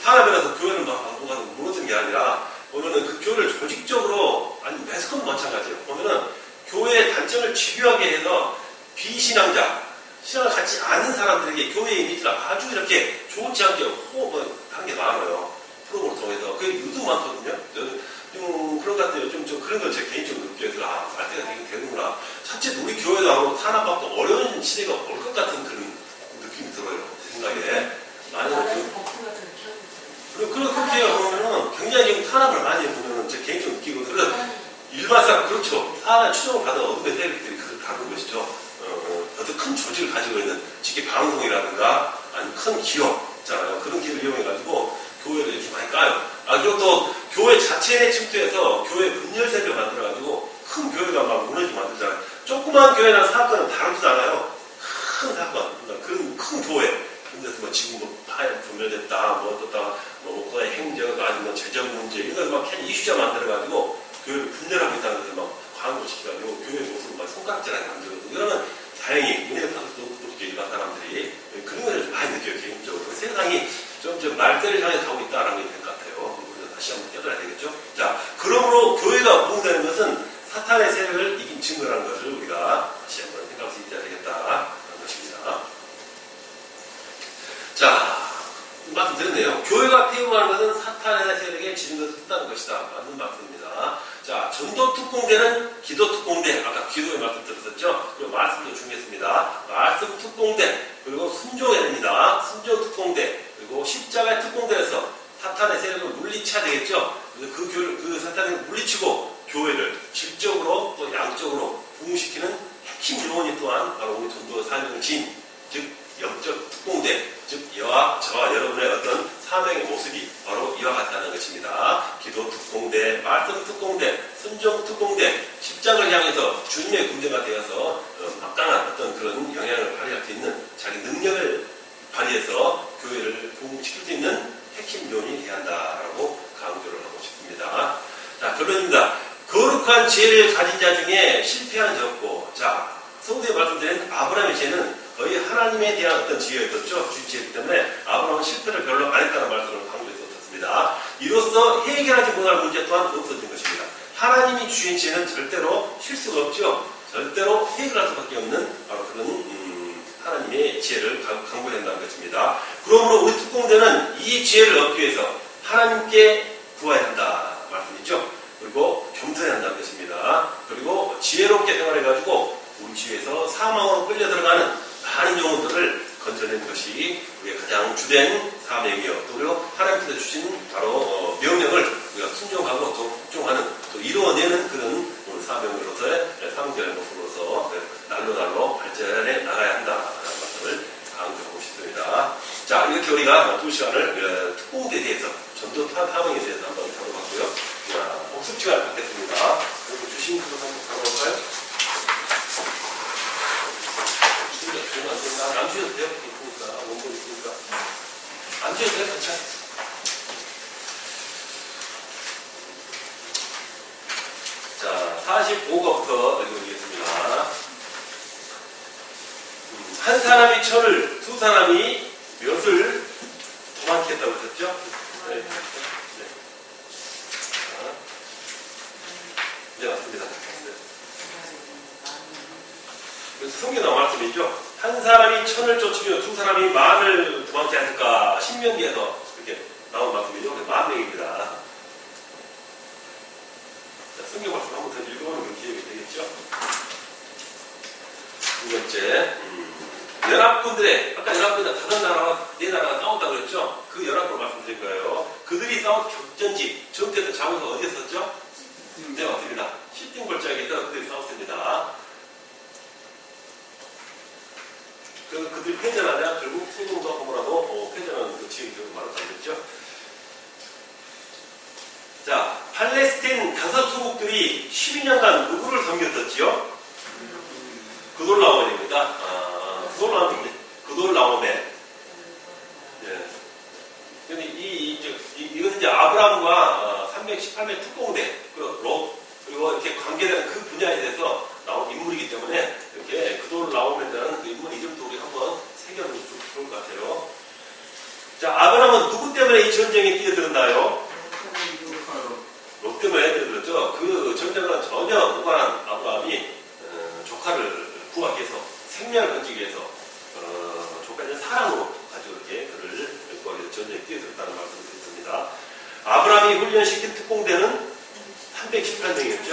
탄압이라서 교회는 막 무너지는 게 아니라 보면은 그 교회를 조직적으로 아니 매스컴도 마찬가지예요. 보면은 교회의 단점을 집요하게 해서 비신앙자, 신앙을 갖지 않은 사람들에게 교회의 이미지를 아주 이렇게 좋지 않게 하는 게 많아요. 프로그램을 통해서 그게 유도 많거든요. 그런 것 같아요. 좀 그런 걸 제 개인적으로 느껴서 알 때가 되는구나. 자칫 우리 교회도 아무로 탄압받고 어려운 시대가 올 것 같은 그런 느낌이 들어요. 제 생각에. 그렇게 보면은 굉장히 지금 탄압을 많이 보면은 제 개인적으로 느끼거든요. 일반 사람, 그렇죠. 사람의 추종을 받은 어둠의 세력들이 그걸 다룬 것이죠. 어떤 큰 조직을 가지고 있는, 특히 방송이라든가, 아니면 큰 기업 있잖아요. 그런 기업을 이용해가지고 교회를 이렇게 많이 까요. 그리고 또 교회 자체에 침투해서 교회 분열 세력을 만들어가지고 큰 교회가 막 무너지게 만들잖아요. 조그만 교회나 사건은 다루지도 않아요. 큰 사건, 그런 큰 교회. 근데 뭐 지금 뭐 파열 분열됐다, 뭐 어떻다, 뭐 그거의 행정, 아니면 재정 문제, 이런 걸 막 이슈자 만들어가지고 교회를 분열하고 있다는 것을 막 광고시켜가지고 교회 모습을 막 손가락질하게 만들거든요. 그러면 다행히 은혜를 받을 수 없게 일반 사람들이 그런 걸 많이 느껴요, 개인적으로. 세상이 좀 말대를 향해 가고 있다는 게 될 것 같아요. 우리가 다시 한번 깨달아야 되겠죠. 자, 그러므로 교회가 부흥되는 것은 사탄의 세력을 이긴 증거라는 것을 우리가 다시 한번 생각할 수 있어야 되겠다는 것입니다. 자, 말씀드렸네요. 교회가 퇴보하는 것은 사탄의 세력에 지는 것을 뜻하는 것이다. 맞는 말씀입니다. 자, 전도 특공대는 기도 특공대. 아까 기도의 말씀 들었었죠? 그리고 말씀도 중요했습니다. 말씀 특공대, 그리고 순종해야 됩니다. 순종 특공대, 그리고 십자가의 특공대에서 사탄의 세력을 물리쳐야 되겠죠? 그 사탄을 물리치고 교회를 질적으로 또 양적으로 부흥시키는 핵심 요원이 또한 바로 우리 전도 사명을 진, 즉 영적 특공대, 즉 저와 여러분의 어떤 사명의 모습이 바로 이와 같다는 것입니다. 기도 특공대, 말씀 특공대, 순종 특공대, 십자가를 향해서 주님의 군대가 되어서 막강한 어떤 그런 영향을 발휘할 수 있는 자기 능력을 발휘해서 교회를 부흥시킬 수 있는 핵심 요인이 되어야 한다라고 강조를 하고 싶습니다. 자, 결론입니다. 거룩한 지혜를 가진 자 중에 실패하는 자 없고, 자, 성도에 말씀드린 아브라함의 지혜는 거의 하나님에 대한 어떤 지혜였었죠. 주의 지혜이기 때문에 아브라함은 실패를 별로 안 했다는 말씀을 강조했었습니다. 이로써 해결하지 못할 문제 또한 없어진 것입니다. 하나님이 주신 지혜는 절대로 실수가 없죠. 절대로 해결할 수밖에 없는 바로 그런 하나님의 지혜를 강구해야 한다는 것입니다. 그러므로 우리 특공대는 이 지혜를 얻기 위해서 하나님께 구해야 한다 말씀이죠. 그리고 겸손해야 한다는 것입니다. 그리고 지혜롭게 생활해가지고 우리 지혜에서 사망으로 끌려 들어가는 많은 영혼들을 건져내는 것이 우리의 가장 주된 사명이요. 또 그리고 하나님께서 주신 바로 명령을 우리가 순종하고 또 복종하는 또 이루어내는 그런 사명으로서의 사명자의 모습으로서 날로 발전해 나가야 한다는 것을 강조하고 싶습니다. 자, 이렇게 우리가 2시간을 특공대에 대해서 전도 탐험에 대해서 한번 다뤄봤고요. 자, 복습 시간을 갖겠습니다. 그리고 주신 그것 한번 다뤄볼까요? 안 주셔도 돼요. 있으니까. 원본 있으니까. 안 주셔도 돼요. 괜찮아요. 자, 45거부터 읽어보겠습니다. 한 사람이 천을, 두 사람이 몇을 도망케 했다고 했었죠? 네. 네, 맞습니다. 네. 그래서 성경 나온 말씀이죠. 한 사람이 천을 쫓으며 두 사람이 만을 도망케 했을까? 신명기에서 이렇게 나온 말씀이죠. 10,000명입니다. 성경 말씀 한번 더 읽어보는 기회가 되겠죠. 두 번째, 연합군들의, 아까 연합군들 다른 나라와 네 나라가 싸웠다고 그랬죠? 그 연합군을 말씀드릴 거예요. 그들이 싸운 격전지, 정태했던 장소가 어디였었죠? 네, 맞습니다. 시딤 골짜기에서 그들이 싸웠습니다. 그래서 그들이 패전하자 결국 소돔과 고모라도 패전하는 그 지역이 결국 말았다고 그랬죠? 자, 팔레스틴 5소국들이 12년간 누구를 섬겼었지요? 그돌라오메입니다. 그돌라오메. 예. 근데 이것은 이제 아브라함과 318매 특공대, 그리고 이렇게 관계되는 그 분야에 대해서 나온 인물이기 때문에 이렇게 그돌라오메라는 그 인물 이름도 우리 한번 새겨보면 좋을 것 같아요. 자, 아브라함은 누구 때문에 이 전쟁에 뛰어들었나요? 롯 때문에 뛰어들었죠. 그 전쟁과 전혀 무관한 아브라함이 조카를 구하기 위해서 생명을 건지기 위해서 조카의 사랑으로 가지고 이렇게 그를 구하기 위해서 전쟁에 뛰어들었다는 말씀을 드렸습니다. 아브라함이 훈련시킨 특공대는 318명이었죠.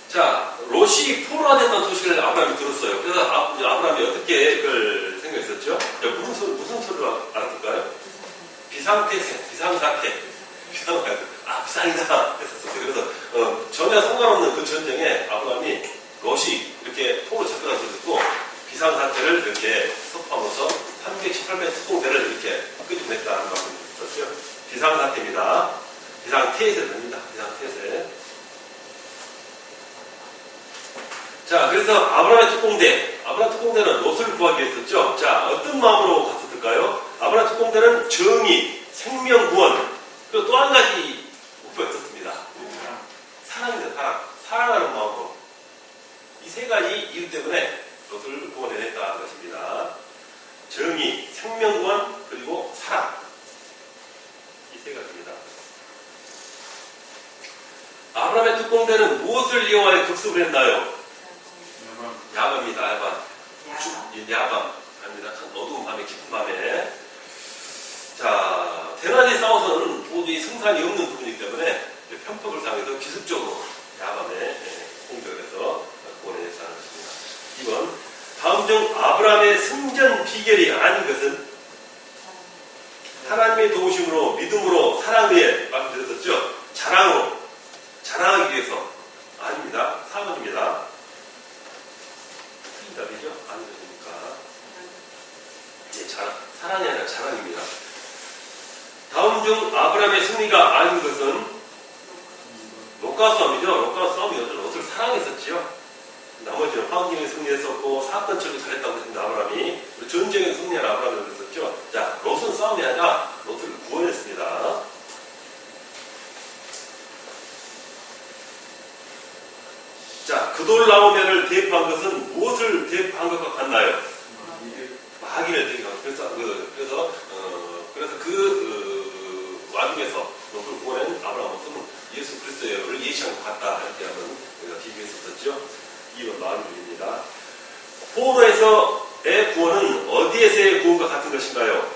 자, 롯이 포로화됐던 소식을 아브라함이 들었어요. 그래서 아브라함이 어떻게 그걸 생각했었죠? 무슨 소리를 알았을까요? 비상태세, 비상사태. 비상이다 했었어요. 그래서 전혀 상관없는 그 전쟁에 아브라함이 롯이 이렇게 포로 접근한 걸 듣고 비상사태를 이렇게 선포하면서 318매 특공대를 이렇게 끄집냈다는 말씀을 드렸죠. 비상사태입니다. 비상태세를 합니다. 비상태세. 자, 그래서 아브라함의 특공대는 롯을 구하기 위해 했었죠. 자, 어떤 마음으로 갔었을까요? 아브라함 특공대는 정의, 생명 구원, 그리고 또 한 가지 목표가 있었습니다. 사랑입니다. 사랑하는 마음으로. 이 세 가지 이유 때문에 롯을 구원해냈다는 것입니다. 정의, 생명 구원, 그리고 사랑. 이 세 가지입니다. 아브라함의 특공대는 무엇을 이용하여 급습을 했나요? 야밤입니다. 야밤. 아닙니다. 어두운 밤에, 깊은 밤에. 자, 대낮에 싸워서는 도저히 승산이 없는 부분이기 때문에 편법을 사용해서 기습적으로 야밤에 공격을 해서 구원해냈다는 것입니다. 2번, 다음 중 아브라함의 승전 비결이 아닌 것은 하나님의 도우심으로, 믿음으로, 사랑에 말씀드렸었죠. 자랑하기 위해서. 아닙니다. 4번입니다. 답이죠? 아닌 것이니까. 이제 사랑이 아니라 자랑입니다. 다음 중 아브라함의 승리가 아닌 것은 롯과 싸움이죠. 롯과 싸움이 롯을 사랑했었지요. 나머지는 황금에 승리했었고 사건 처리 잘했다고 했습니다. 아브라함이. 전쟁에 승리한 아브라함을 그랬었죠. 자, 롯은 싸움이 아니라 롯을 구원했습니다. 자, 그돌라오메를 대입한 것은 무엇을 대입한 것과 같나요? 마귀를 대입한 것. 그래서 그 와중에서 롯을 구원한 아브라함은 예수 그리스도를 예시한 세상에서의 구원은 어디에서의 구원과 같은 것인가요?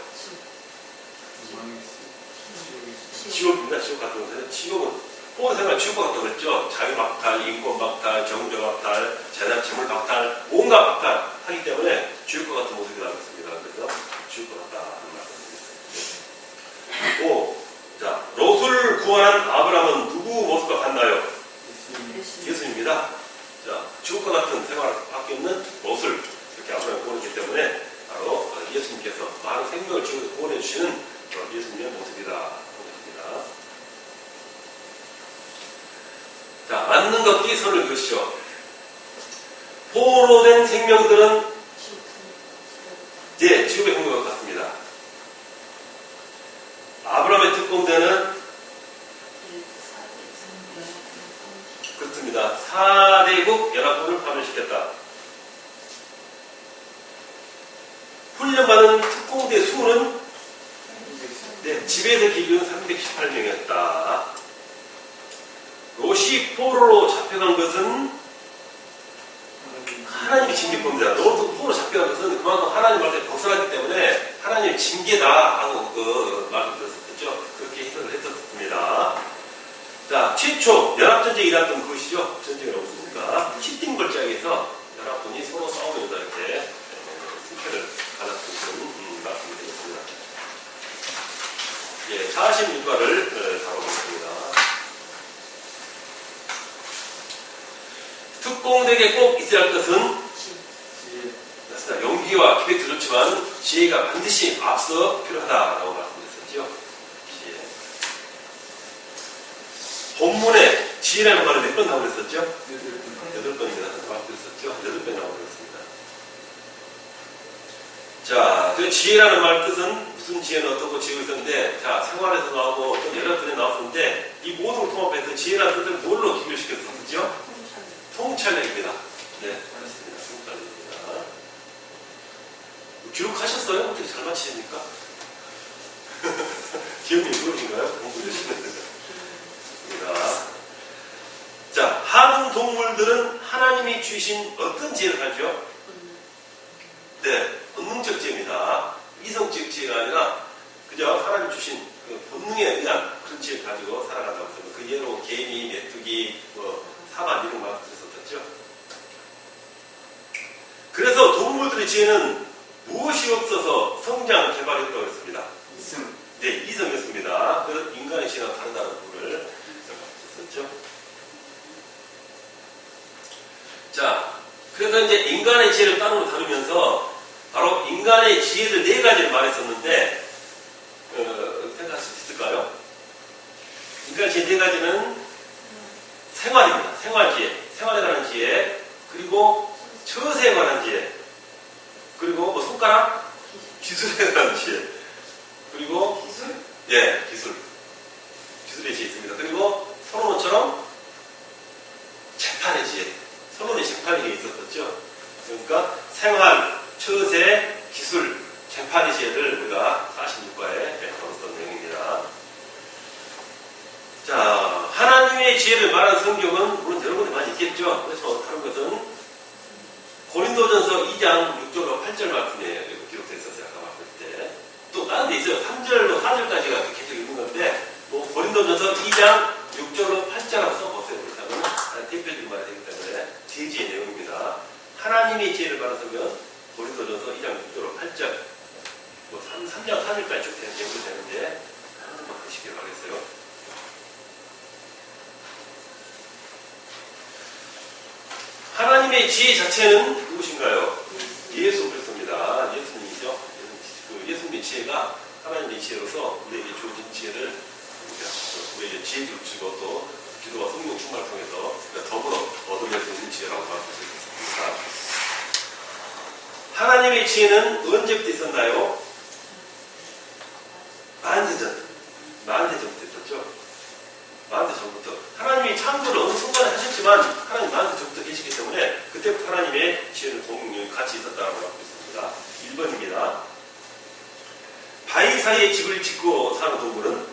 지옥입니다. 지옥 같은 것은 지옥은 포로 생활 지옥과 같다고 그랬죠. 자유 박탈, 인권 박탈, 정조 박탈, 재물 박탈, 온갖 박탈 하기 때문에 지옥과 같은 모습이 나왔습니다. 그래서 지옥과 같다는 말씀입니다. 오, 자, 롯을 구원한 아브라함은 누구 모습과 같나요? 예수입니다. 자, 지옥과 같은 생활을 밖에 없는 롯을 이렇게 아브라함이 구원했기 때문에 바로 예수님께서 많은 생명을 지옥에서 구원해 주시는 예수님의 모습이다. 자, 맞는 걷기 선을 그으시죠. 포로된 생명들은 예, 지옥의 생명과 같습니다. 아브라함의 특공대는 그렇습니다. 4대국 연합군을 파멸시켰다. 훈련받은 특공대 수는 네, 집에서 기준 318명이었다. 롯이 포로로 잡혀간 것은 하나님의 징계법입니다. 롯도 포로로 잡혀간 것은 그만큼 하나님 말씀에 벗어나기 때문에 하나님의 징계다 하고 그 말씀드렸었죠. 그렇게 해석을 했었습니다. 자, 최초 연합전쟁이 일어났던 그것이죠. 전쟁이 없으니까 히팅 걸작에서 연합군이 서로 싸우면서 이렇게 승패를 가졌던 말씀이 되겠습니다. 예, 46과를 다뤄보겠습니다. 특공대에 꼭 있어야 할 것은 지혜. 용기와 기획도 좋지만 지혜가 반드시 앞서 필요하다라고 말씀드렸었죠. 지혜. 본문에 지혜라는 말을 몇 번 나오고 있었죠? 8번입니다. 말씀드렸었죠. 8번 나오고 있습니다. 자, 그 지혜라는 말 뜻은 무슨 지혜는 어떻고 지혜가 있었는데, 자, 생활에서 나오고 또 여러 분에 나왔었는데, 이 모든 걸 통합해서 지혜라는 뜻을 뭘로 기별시켰었죠? 통찰력입니다. 네, 알겠습니다. 통찰력입니다. 기록하셨어요? 어떻게 잘 맞히십니까? 기억이 무엇인가요? 공부 주시면 됩니다. 자, 하는 동물들은 하나님이 주신 어떤 지혜를 가지죠? 네, 본능적 지혜입니다. 이성적 지혜가 아니라 그저 하나님 주신 그 본능에 의한 그런 지혜를 가지고 살아간다고 했습니다. 그 예로 개미, 메뚜기, 사반 이런 말 들었었죠. 그래서 동물들의 지혜는 무엇이 없어서 성장 개발했다고 했습니다. 이성. 네, 이성이었습니다. 그래서 인간의 지혜와 다르다는 부분을 썼죠. 자, 그래서 이제 인간의 지혜를 따로 다루면서 바로 인간의 지혜를 4가지를 말했었는데 생각할 수 있을까요? 인간의 지혜 4가지는 생활입니다. 생활지혜, 생활에 관한 지혜, 그리고 처세에 관한 지혜, 그리고 뭐 손가락, 기술에 관한 지혜, 그리고 기술? 예, 기술의 지혜 있습니다. 그리고 솔로몬처럼 재판의 지혜, 솔로몬의 재판이 있었었죠. 그러니까 생활, 처세, 기술, 재판의 지혜를 우리가 46과에 다뤘던 내용입니다. 자, 하나님의 지혜를 말하는 성경은 물론 여러 군데 많이 있겠죠. 그래서 다른 것은 고린도전서 2장 6절로 8절 말씀에 기록되어 있었어요. 아까 말씀 때. 또 다른 데 있어요. 3절로 4절까지가 계속 있는 건데 뭐 고린도전서 2장 6절로 8절하고 써보세요. 그렇다면 대표적인 말이 되기 때문에 지혜의 내용입니다. 하나님의 지혜를 말하는 성경은 고린도전서 2장 6절로 8절 뭐 3장 4절까지 쭉 내용이 되는데 한번 보시길 바라겠어요. 하나님의 지혜 자체는 누구신가요? 예수 그리스도입니다. 예수님이죠. 예수님의 지혜가 하나님의 지혜로서 우리에게 주어진 지혜를 우리에게 지혜를 주시고 또 기도와 성령 충만을 통해서 더불어 얻어낼 수 있는 지혜라고 말할 수 있습니다. 하나님의 지혜는 언제부터 있었나요? 만세전부터 있었죠. 만세전부터. 하나님이 창조를 어느 순간에 하셨지만 하나님 만세전부터 계시기 때문에 그때부터 하나님의 지혜는 동력이 같이 있었다고 말하고 있습니다. 1번입니다. 바위 사이에 집을 짓고 사는 동물은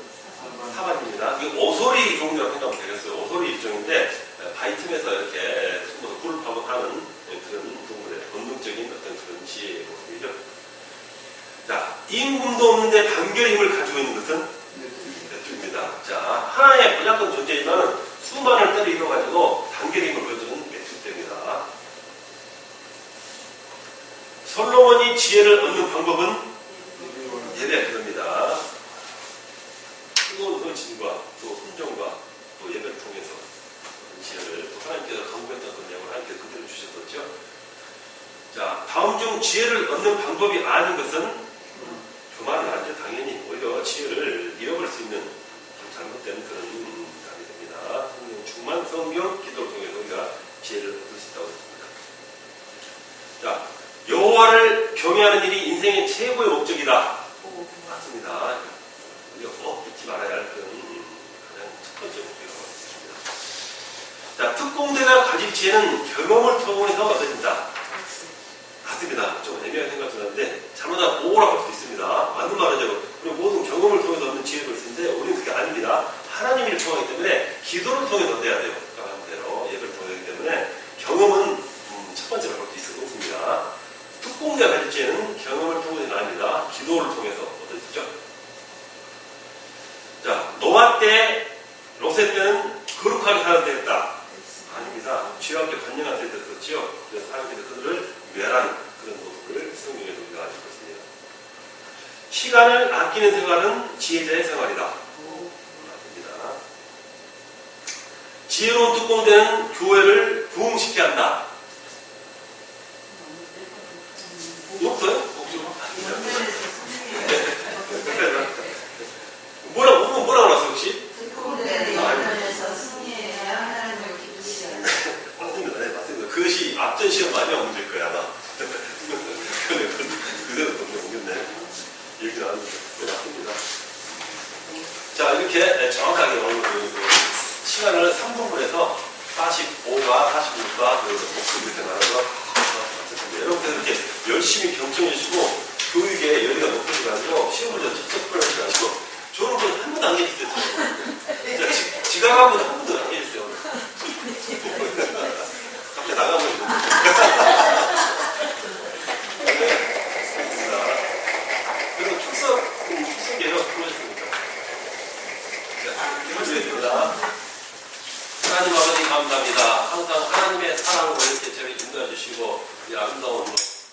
사반입니다. 이게 오소리 종류라고 생각하면 되겠어요. 오소리 일종인데 바위 틈에서 이렇게 숨어서 굴을 파고 하는 그런 동물의 본능적인 어떤 그런 임금도 없는데 단결의 힘을 가지고 있는 것은 메뚜기입니다. 자, 하나의 무조건 존재지만 수많은 때를 이뤄가지고 단결의 힘을 보여주는 메뚜기입니다. 솔로몬이 지혜를 얻는 방법은 예배 그겁니다. 뜨거운 헌신과 또 순종과 또 예배를 통해서 지혜를 또 하나님께서 강구했던 그 내용을 하나님께서 그대로 주셨었죠. 자, 다음 중 지혜를 얻는 방법이 아닌 것은 그만은 아니죠. 당연히 오히려 지혜를 잃어버릴 수 있는 잘못된 그런 답이 됩니다. 성령 충만, 성경, 기도를 통해서 우리가 지혜를 얻을 수 있다고 했습니다. 자, 여호와를 경외하는 일이 인생의 최고의 목적이다. 맞습니다. 우리가 꼭 잊지 말아야 할 그런 가장 첫 번째 목표라고 했습니다. 자, 특공대가 가질 지혜는 경험을 통해서 얻어진다. 맞습니다. 좀 애매하게 생각하는데 잘못하면 오라고 할 수 있습니다. 맞는 말이죠. 우리 모든 경험을 통해서 얻는 지혜를 쓰는데 우리는 그게 아닙니다. 하나님이 일 통하기 때문에 기도를 통해서 얻어야 돼요. 말한 대로 예배를 통하기 때문에 경험은 첫 번째로 볼 수 있습니다. 특공대가 가질 지혜는 경험을 통해서는 아닙니다. 기도를 통해서 얻어지죠. 자, 노아 때, 롯의 때는 거룩하게 사는 때였다. 아닙니다. 죄와 함께 관영한 때였었죠. 그래서 하나님께서 그들을 멸한 그런 모습을 성경에서 우리가 알고 있습니다. 시간을 아끼는 생활은 지혜자의 생활이다. 맞습니다. 지혜로운 특공대는 교회를 부흥시켜야 한다. 없어요? 뭐라고 나왔어 혹시? 특공대를 연단해서 승리해야 하나님을 기쁘시게 한다. 맞습니다. 네, 맞습니다. 그것이 앞전 시험 많이 옮길 거야 아마. 그대로 옮겼네. 얘기 나왔는데 맞습니다. 자, 이렇게 정확하게 오늘 시간을 3분분해서 45과 46과 목표 이렇게 나눠서 여러분들 이렇게 열심히 경청해 주시고 교육에 열의가 높아져가지고 시험을 좀 접속을 하셔가지고 저는 그냥 한 번도 안 계셨어요. 지각하고 한 번도 안 계셨어요. 갑자기 나가면 그리고 축석이에요. 그러셨습니까? 자, 기도드리겠습니다. 하나님 아버지 감사합니다. 항상 하나님의 사랑으로 이렇게 저를 인도해 주시고 이 아름다운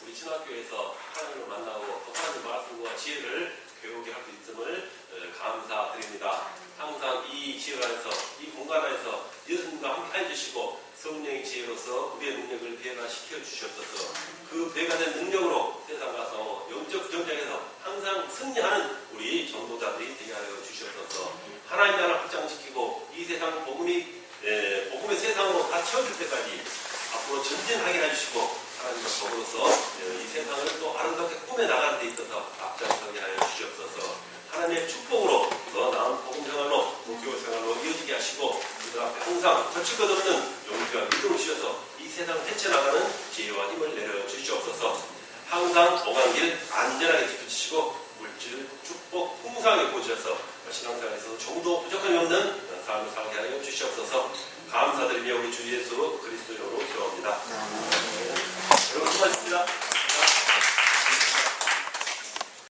우리 신학교에서 하나님을 만나고 또 하나님 말씀과 지혜를 배우게 할 수 있음을 감사드립니다. 항상 이 지혜 안에서 이 공간 안에서 예수님과 함께 해주시고 성령의 지혜로서 우리의 능력을 배가시켜 주셨어서 그 배가된 능력으로 세상 가서 영적 경쟁에서 항상 승리하는 우리 전도자들이 되게 하여 주셨어서 하나님 나라 확장시키고 이 세상 복음의 세상으로 다 채워줄 때까지 앞으로 전진하게 해주시고 하나님과 더불어서 이 세상을 또 아름답게 꾸며나가는 데 있어서 앞장서게 하여 주시옵소서. 하나님의 축복으로 더 나은 복음 생활로 목교 생활로 이어지게 하시고 그들 앞에 항상 거칠 것 없는 용기와 믿음을 주셔서 이 세상을 헤쳐나가는 지혜와 힘을 내려주시옵소서. 항상 오간길 안전하게 지켜주시고 물질, 축복, 풍성하게 보셔서 신앙생활에서 정도 부족함이 없는 삶을 살게 하여 주시옵소서. 감사드리며 우리 주 예수 그리스도 이름으로 기도합니다. 여러분 수고하셨습니다.